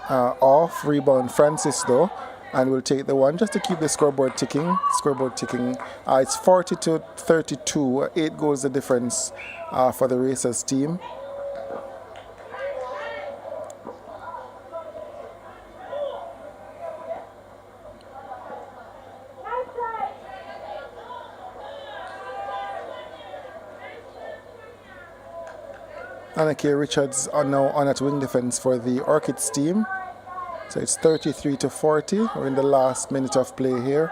Off, rebound Francis though, and we'll take the one just to keep the scoreboard ticking. It's 40 to 32, 8 goals the difference for the Racers team. Anake Richards are now on at wing defense for the Orchids team. So it's 33 to 40. We're in the last minute of play here.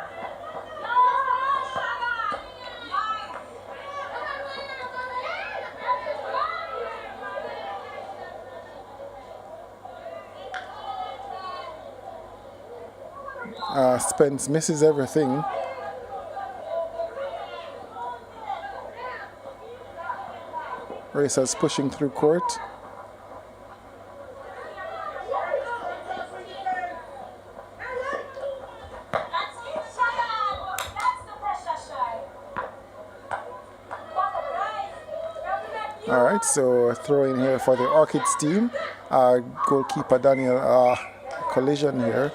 Spence misses everything. Racers pushing through court. All right, so throw in here for the Orchids team. Goalkeeper Daniel, collision here.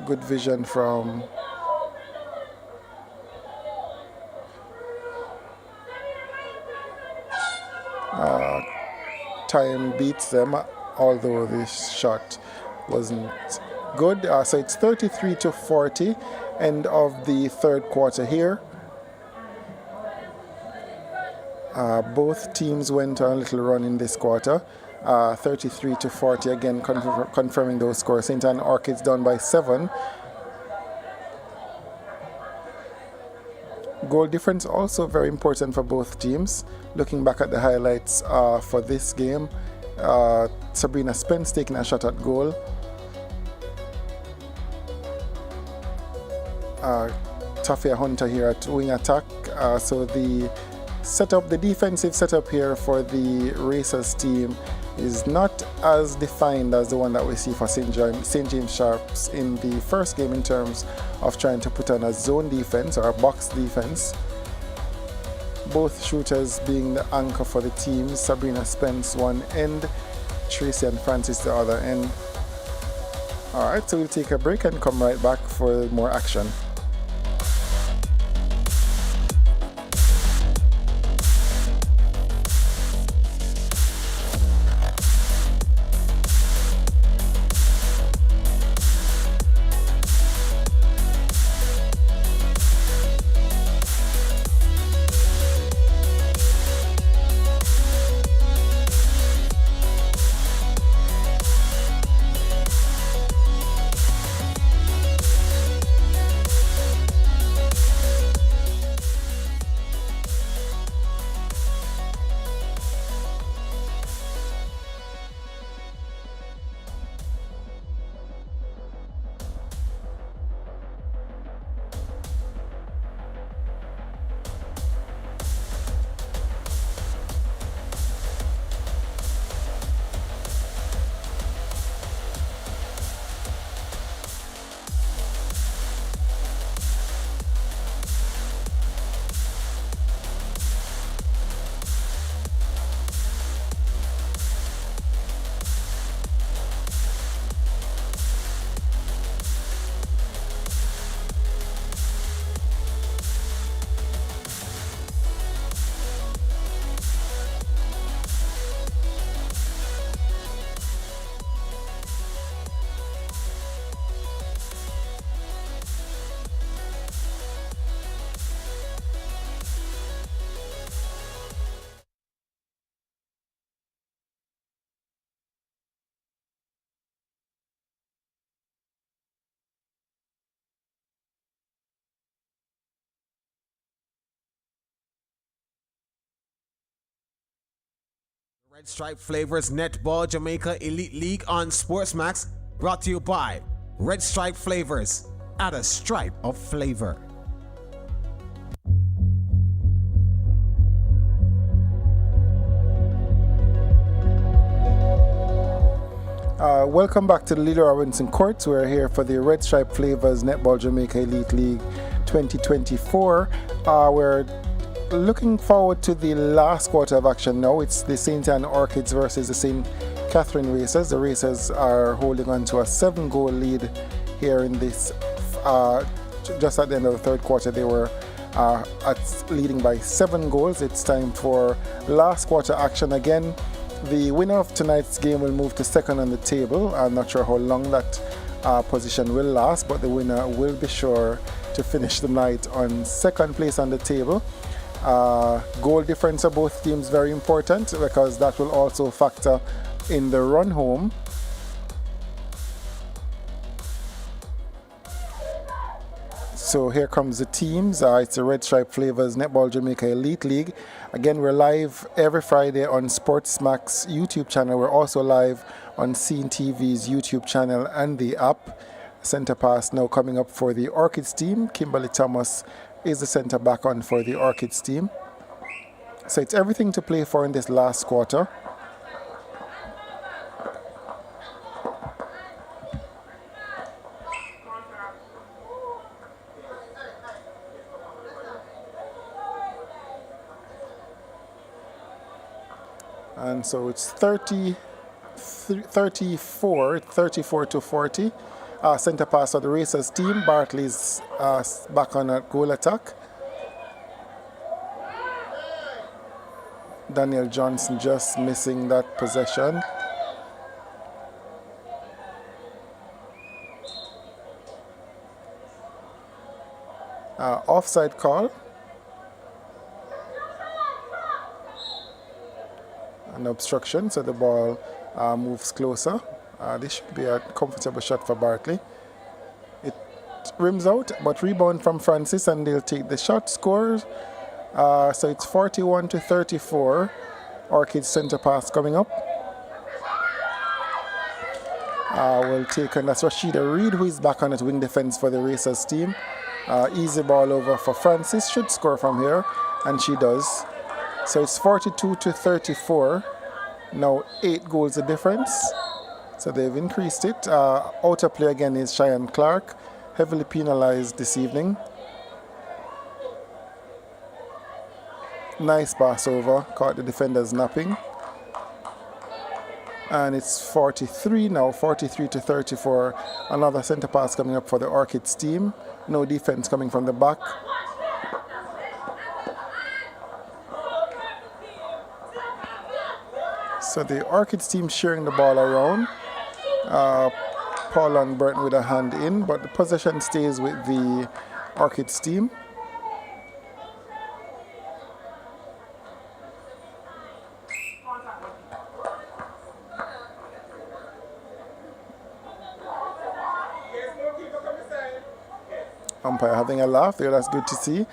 Good vision from time beats them, although this shot wasn't good. So it's 33 to 40, end of the third quarter here. Both teams went on a little run in this quarter. 33 to 40, again confirming those scores. St. Anne Orchids down by 7. Goal difference also very important for both teams. Looking back at the highlights for this game, Sabrina Spence taking a shot at goal. Tafia Hunter here at wing attack. So the setup, the defensive setup here for the Racers team is not as defined as the one that we see for St. James Sharps in the first game in terms of trying to put on a zone defense or a box defense. Both shooters being the anchor for the team. Sabrina Spence one end, Tracy and Francis the other end. Alright, so we'll take a break and come right back for more action. Red Stripe Flavors Netball Jamaica Elite League on Sportsmax, brought to you by Red Stripe Flavors. Add a stripe of flavor. Welcome back to the Leader Robinson Courts. We're here for the Red Stripe Flavors Netball Jamaica Elite League 2024. We're looking forward to the last quarter of action now. It's the St. Anne Orchids versus the St. Catherine Racers. The Racers are holding on to a 7-goal lead here in this. Just at the end of the third quarter, they were leading by 7 goals. It's time for last quarter action again. The winner of tonight's game will move to second on the table. I'm not sure how long that position will last, but the winner will be sure to finish the night on second place on the table. Goal difference of both teams very important because that will also factor in the run home. So here comes the teams. It's the Red Stripe Flavors Netball Jamaica Elite League. Again, we're live every Friday on Sportsmax YouTube channel. We're also live on CeenTV's YouTube channel and the app. Center pass now coming up for the Orchids team. Kimberly Thomas is the center back on for the Orchids team. So it's everything to play for in this last quarter. And so it's 34 to 40. Center pass for the Racers team. Bartley's back on a goal attack. Daniel Johnson just missing that possession. Offside call. An obstruction, so the ball moves closer. This should be a comfortable shot for Bartley. It rims out, but rebound from Francis, and they'll take the shot. Scores. So it's 41 to 34. Orchids center pass coming up. Will take, and that's Rashida Reed, who is back on at wing defense for the Racers team. Easy ball over for Francis. Should score from here, and she does. So it's 42 to 34. Now 8 goals the difference. So they've increased it. Outer play again is Cheyenne Clark, heavily penalized this evening. Nice pass over, caught the defenders napping. And it's 43 now, 43 to 34. Another center pass coming up for the Orchids team. No defense coming from the back. So the Orchids team sharing the ball around. Paul and Burton with a hand in, but the possession stays with the Orchids team. Umpire having a laugh there, that's good to see.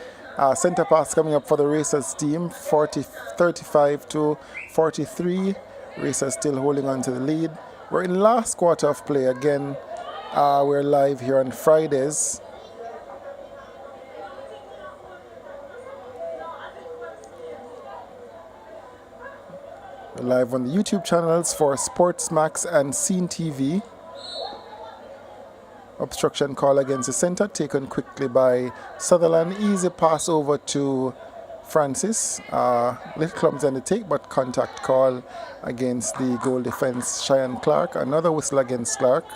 Center pass coming up for the Racers team, 35 to 43. Racers still holding on to the lead. We're in last quarter of play again. We're live here on Fridays. We're live on the YouTube channels for Sportsmax and CeenTV. Obstruction call against the center, taken quickly by Sutherland. Easy pass over to Francis. Little clumsy on the take, but contact call against the goal defense, Cheyenne Clark. Another whistle against Clark.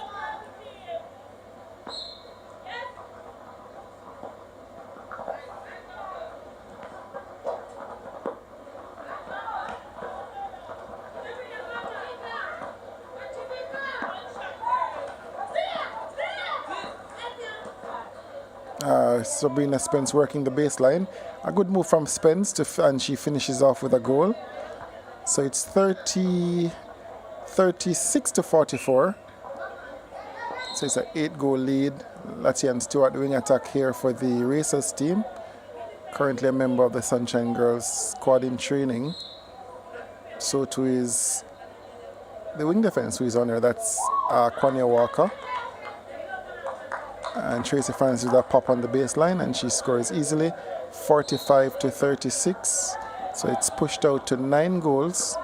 Sabrina Spence working the baseline. A good move from Spence, and she finishes off with a goal. So it's 36 to 44. So it's an 8-goal lead. Latian Stewart doing attack here for the Racers team. Currently a member of the Sunshine Girls squad in training. So to his the wing defense who is on there, that's Kwanya Walker. And Tracy Francis with a pop on the baseline, and she scores easily, 45-36. So it's pushed out to 9 goals.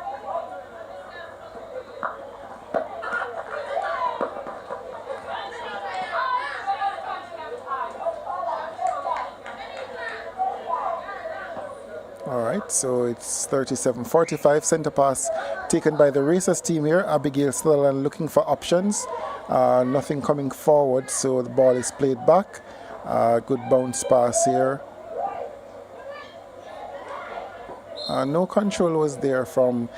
All right, so it's 37-45. Center pass taken by the Racers team here. Abigail Sutherland looking for options. Nothing coming forward, so the ball is played back. Good bounce pass here. No control was there from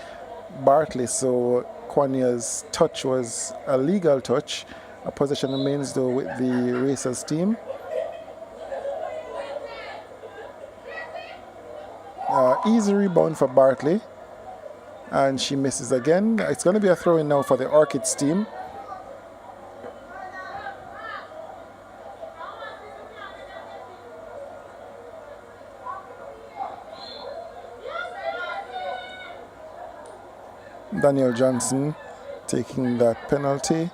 Bartley, so Kwanya's touch was a legal touch. Possession remains though with the Racers team. Easy rebound for Bartley, and she misses again. It's going to be a throw in now for the Orchids team. Daniel Johnson taking that penalty.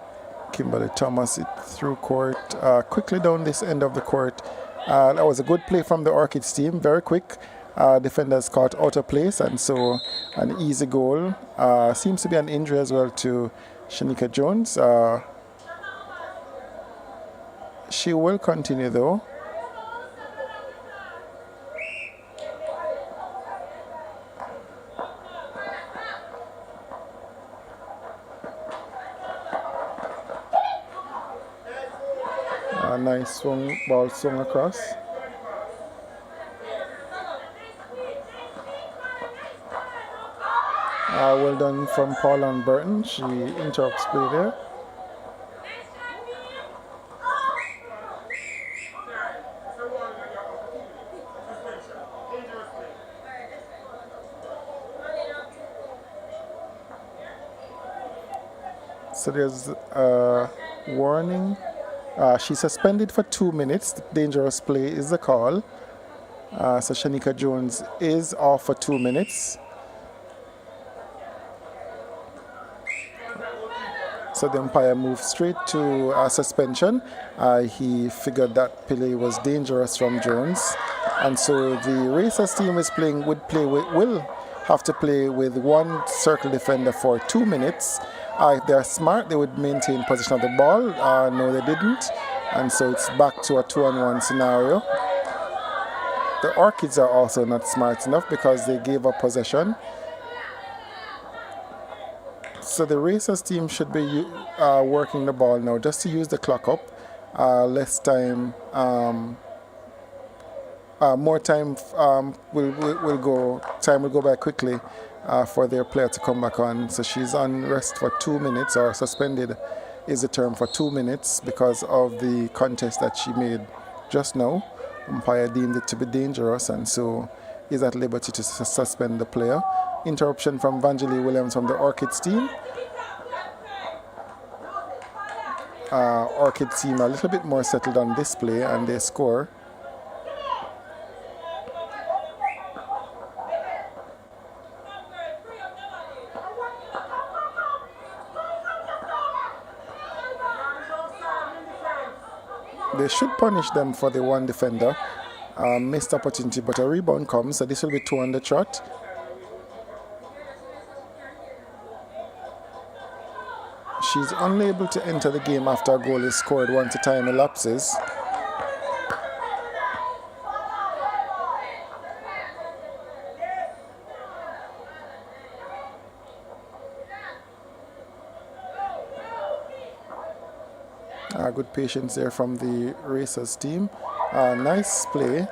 Kimberly Thomas it through court, quickly down this end of the court. That was a good play from the Orchids team, very quick. Defenders caught out of place, and so an easy goal. Seems to be an injury as well to Shanika Jones. She will continue though. A nice ball swung across. Well done from Paula and Burton. She interrupts play there. So there's a warning. She's suspended for 2 minutes. Dangerous play is the call. So Shanika Jones is off for 2 minutes. So the umpire moved straight to suspension. He figured that play was dangerous from Jones, and so the Racers team will have to play with one circle defender for 2 minutes. If they're smart, they would maintain possession of the ball. No, they didn't, and so it's back to a 2-on-1 scenario. The Orchids are also not smart enough because they gave up possession. So the Racers team should be working the ball now just to use the clock up. Less time, more time will go. Time will go by quickly for their player to come back on. So she's on rest for 2 minutes, or suspended is the term, for 2 minutes because of the contest that she made just now. Umpire deemed it to be dangerous, and so is at liberty to suspend the player. Interruption from Vangelie Williams from the Orchids team. Orchids team a little bit more settled on display, and they score. They should punish them for the one defender. Missed opportunity, but a rebound comes, so this will be 2 on the trot. She's unable to enter the game after a goal is scored once the time elapses. Good patience there from the Racers team. Nice play.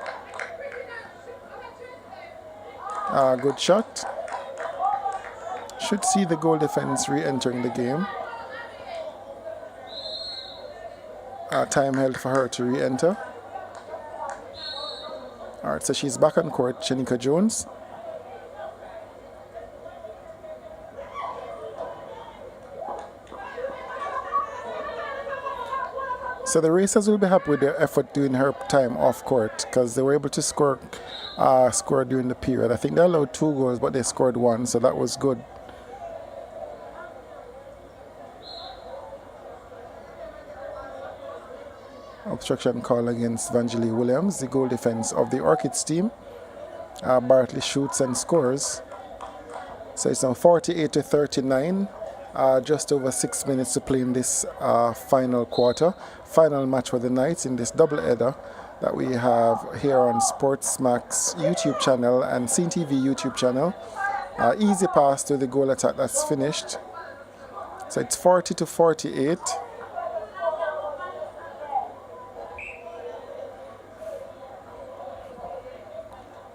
Good shot. Should see the goal defense re-entering the game. Time held for her to re-enter. Alright, so she's back on court, Shanika Jones. So the racers will be happy with their effort during her time off court because they were able to score during the period. I think they allowed 2 goals, but they scored 1, so that was good. Obstruction call against Vangelie Williams, the goal defense of the Orchids team. Bartley shoots and scores. So it's now 48-39. Just over 6 minutes to play in this final quarter. Final match for the night in this double-header that we have here on Sportsmax YouTube channel and CeenTV YouTube channel. Easy pass to the goal attack that's finished. So it's 40-48.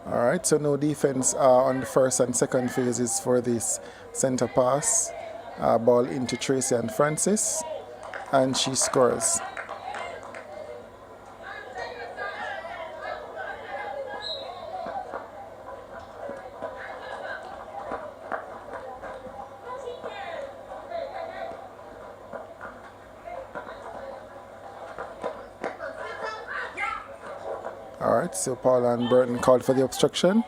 Alright, so no defense on the first and second phases for this center pass. Ball into Tracy and Francis, and she scores. Alright, so Paula and Burton called for the obstruction.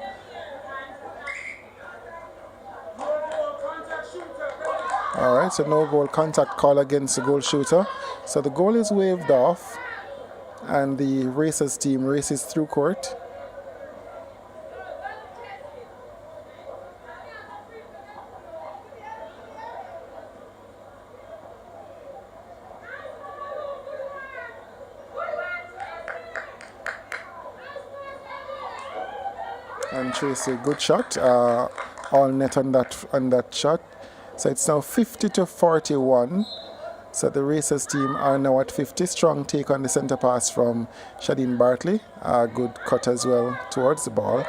Alright, so no goal contact call against the goal shooter. So the goal is waved off and the racers team races through court. And Tracy, good shot, all net on that shot. So it's now 50-41. So the racers team are now at 50. Strong take on the center pass from Shadeen Bartley. Good cut as well towards the ball.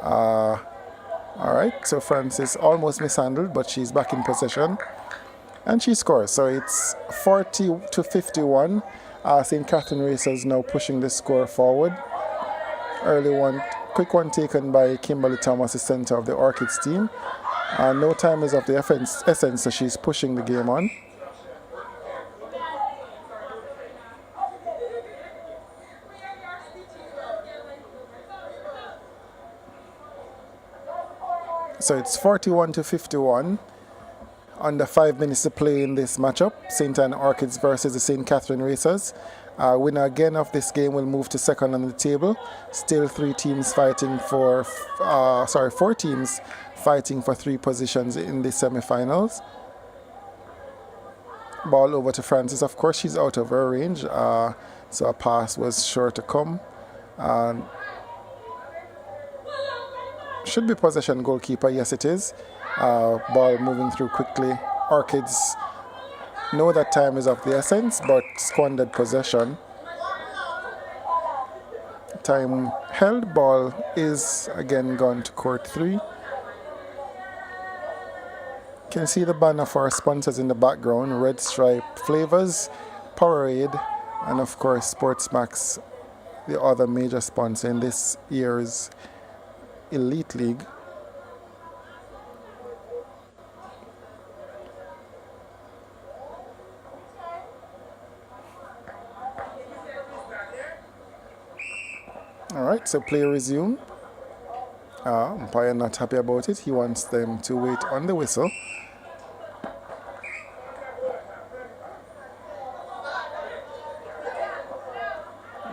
All right, so Francis almost mishandled, but she's back in possession. And she scores. So it's 40-51. St. Catherine Racers now pushing the score forward. Early one, quick one taken by Kimberly Thomas, the center of the Orchids team. No time is of the essence, so she's pushing the game on. So it's 41-51. Under 5 minutes to play in this matchup. St. Anne Orchids versus the St. Catherine Racers. Winner again of this game will move to second on the table. Still 4 teams fighting for 3 positions in the semi-finals. Ball over to Francis. Of course, she's out of her range, so a pass was sure to come. Should be possession goalkeeper. Yes, it is. Ball moving through quickly. Orchids know that time is of the essence, but squandered possession. Time held. Ball is again gone to court 3. You can see the banner for our sponsors in the background. Red Stripe Flavors, Powerade, and of course Sportsmax, the other major sponsor in this year's Elite League. Alright, so play resume. Umpire not happy about it. He wants them to wait on the whistle.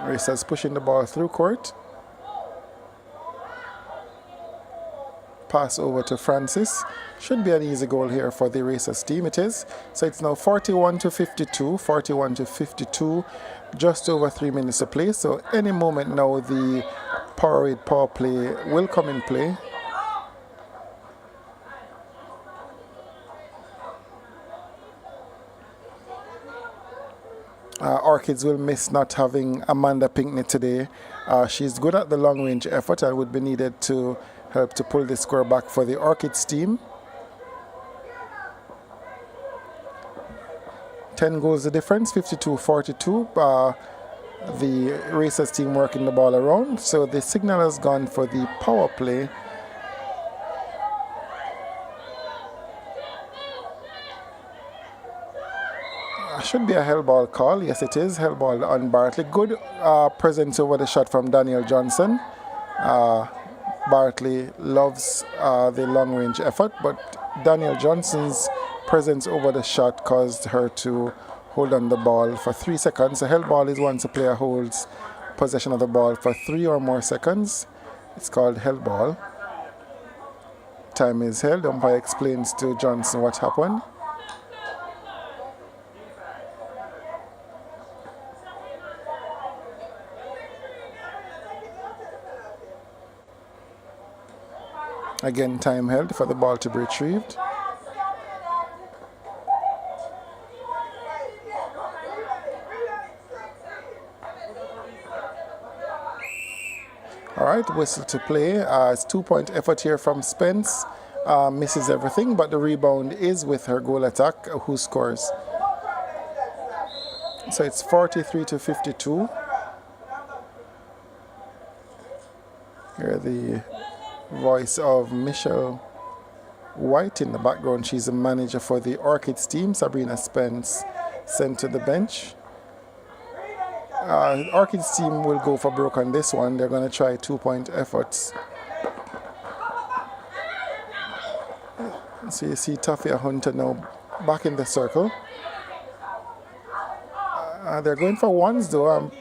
Racers pushing the ball through court. Pass over to Francis. Should be an easy goal here for the Racers team. It is. So it's now 41-52. 41-52. Just over 3 minutes to play. So any moment now the Powerade power play will come in play. Orchids will miss not having Amanda Pinckney today. She's good at the long range effort and would be needed to help to pull the score back for the Orchids team. 10 goals the difference, 52-42. The Racers team working the ball around. So the signal has gone for the power play. Should be a hell ball call. Yes, it is. Hell ball on Bartley. Good presence over the shot from Daniel Johnson. Bartley loves the long range effort, but Daniel Johnson's presence over the shot caused her to hold on the ball for 3 seconds. A hell ball is once a player holds possession of the ball for 3 or more seconds. It's called hell ball. Time is held. Umpire explains to Johnson what happened. Again, time held for the ball to be retrieved. All right, whistle to play. It's 2-point effort here from Spence. Misses everything, but the rebound is with her goal attack, who scores. So it's 43-52. Here the voice of Michelle White in the background. She's a manager for the Orchids team. Sabrina Spence sent to the bench. Orchids team will go for broke on this one. They're going to try 2-point efforts. So you see Tafia Hunter now back in the circle. They're going for ones though.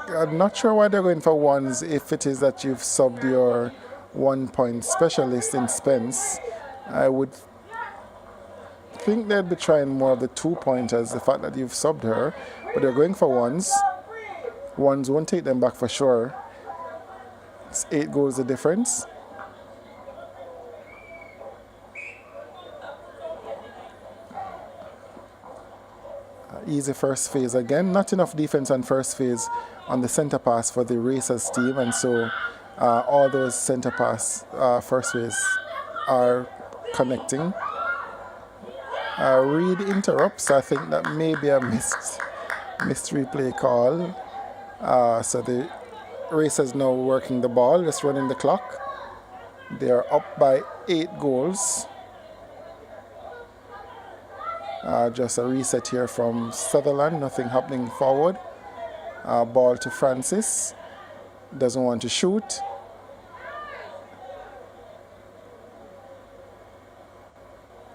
I'm not sure why they're going for ones if it is that you've subbed your 1-point specialist in Spence. I would think they'd be trying more of the 2-pointers, the fact that you've subbed her, but they're going for ones. Ones won't take them back for sure. It's 8 goals the difference. Easy first phase again. Not enough defense on first phase on the center pass for the Racers team, and so all those center pass first phase are connecting. Reed interrupts. I think that may be a missed replay call. So the Racers now working the ball, just running the clock. They are up by 8 goals. Just a reset here from Sutherland, nothing happening forward. Ball to Francis, doesn't want to shoot.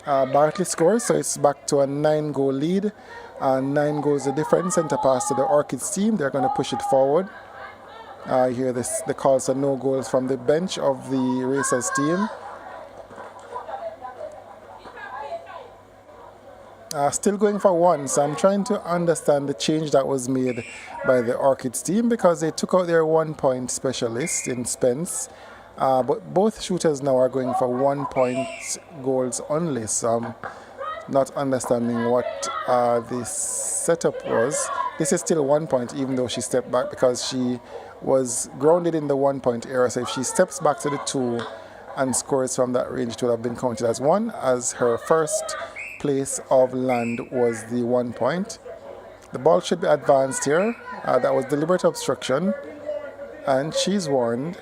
Bartley scores, so it's back to a 9-goal lead. 9 goals the difference. Center pass to the Orchids team. They're going to push it forward. Here the calls are no goals from the bench of the Racers team. Still going for ones. I'm trying to understand the change that was made by the Orchids team because they took out their 1-point specialist in Spence. But both shooters now are going for 1-point goals only. So I'm not understanding what this setup was. This is still 1 point even though she stepped back because she was grounded in the 1-point area. So if she steps back to the 2 and scores from that range, it would have been counted as 1, as her first place of land was the 1 point. The ball should be advanced here. That was deliberate obstruction, and she's warned.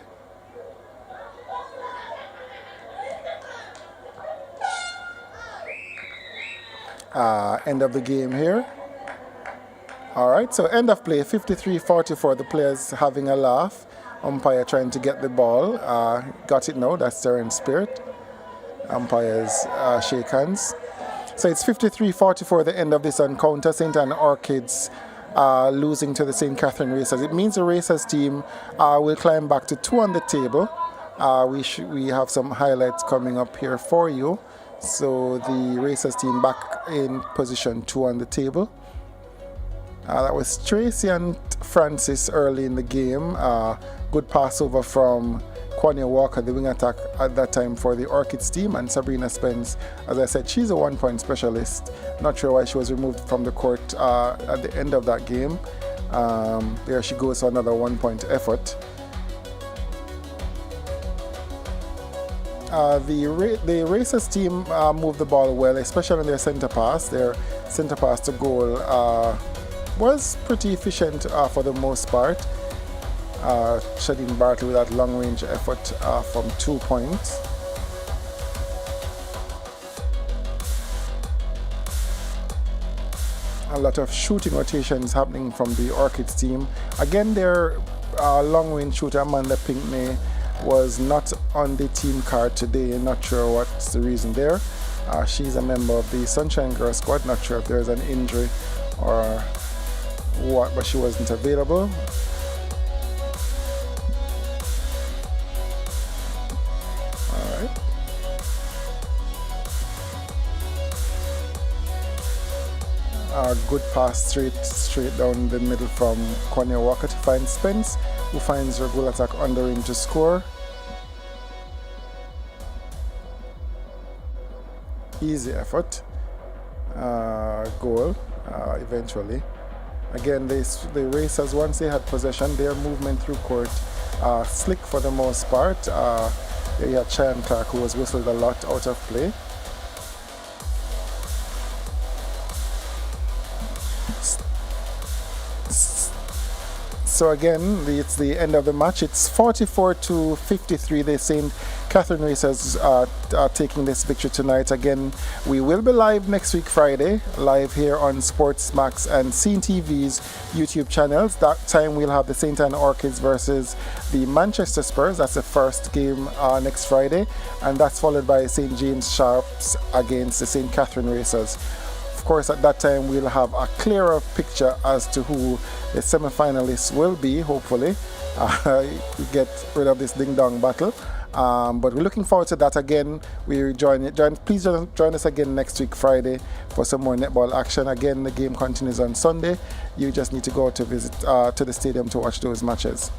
End of the game here. All right, so end of play, 53-44. The players having a laugh. Umpire trying to get the ball. Got it now. That's their in spirit. Umpires shake hands. So it's 53-44, the end of this encounter. St. Anne Orchids losing to the St. Catherine Racers. It means the Racers team will climb back to 2 on the table. We have some highlights coming up here for you. So the Racers team back in position 2 on the table. That was Tracy and Francis early in the game. Good pass over from Kwanya Walker, the wing attack at that time for the Orchids team, and Sabrina Spence. As I said, she's a 1-point specialist. Not sure why she was removed from the court at the end of that game. There she goes for another 1-point effort. The Racers team moved the ball well, especially on their center pass. Their center pass to goal was pretty efficient for the most part. Shadeen Bartley with that long-range effort from 2 points. a lot of shooting rotations happening from the Orchids team. Again, their long-range shooter Amanda Pinkney was not on the team card today. Not sure what's the reason there. She's a member of the Sunshine Girl squad. Not sure if there's an injury or what, but she wasn't available. Alright. A good pass straight down the middle from Kwanya Walker to find Spence, who finds her goal attack under him to score. Easy effort. Goal eventually. Again, the Racers, once they had possession, their movement through court slick for the most part. There you had Cheyenne Clark, who was whistled a lot out of play. So again, it's the end of the match. It's 44-53. The St. Catherine Racers are taking this victory tonight. Again, we will be live next week Friday, live here on Sportsmax and CeenTV's YouTube channels. That time we'll have the St. Anne Orchids versus the Manchester Spurs. That's the first game next Friday, and that's followed by St. James Sharps against the St. Catherine Racers. Of course, at that time we'll have a clearer picture as to who the semi-finalists will be, hopefully. We get rid of this ding-dong battle. But we're looking forward to that again. Please join us again next week, Friday, for some more netball action. Again, the game continues on Sunday. You just need to go to visit to the stadium to watch those matches.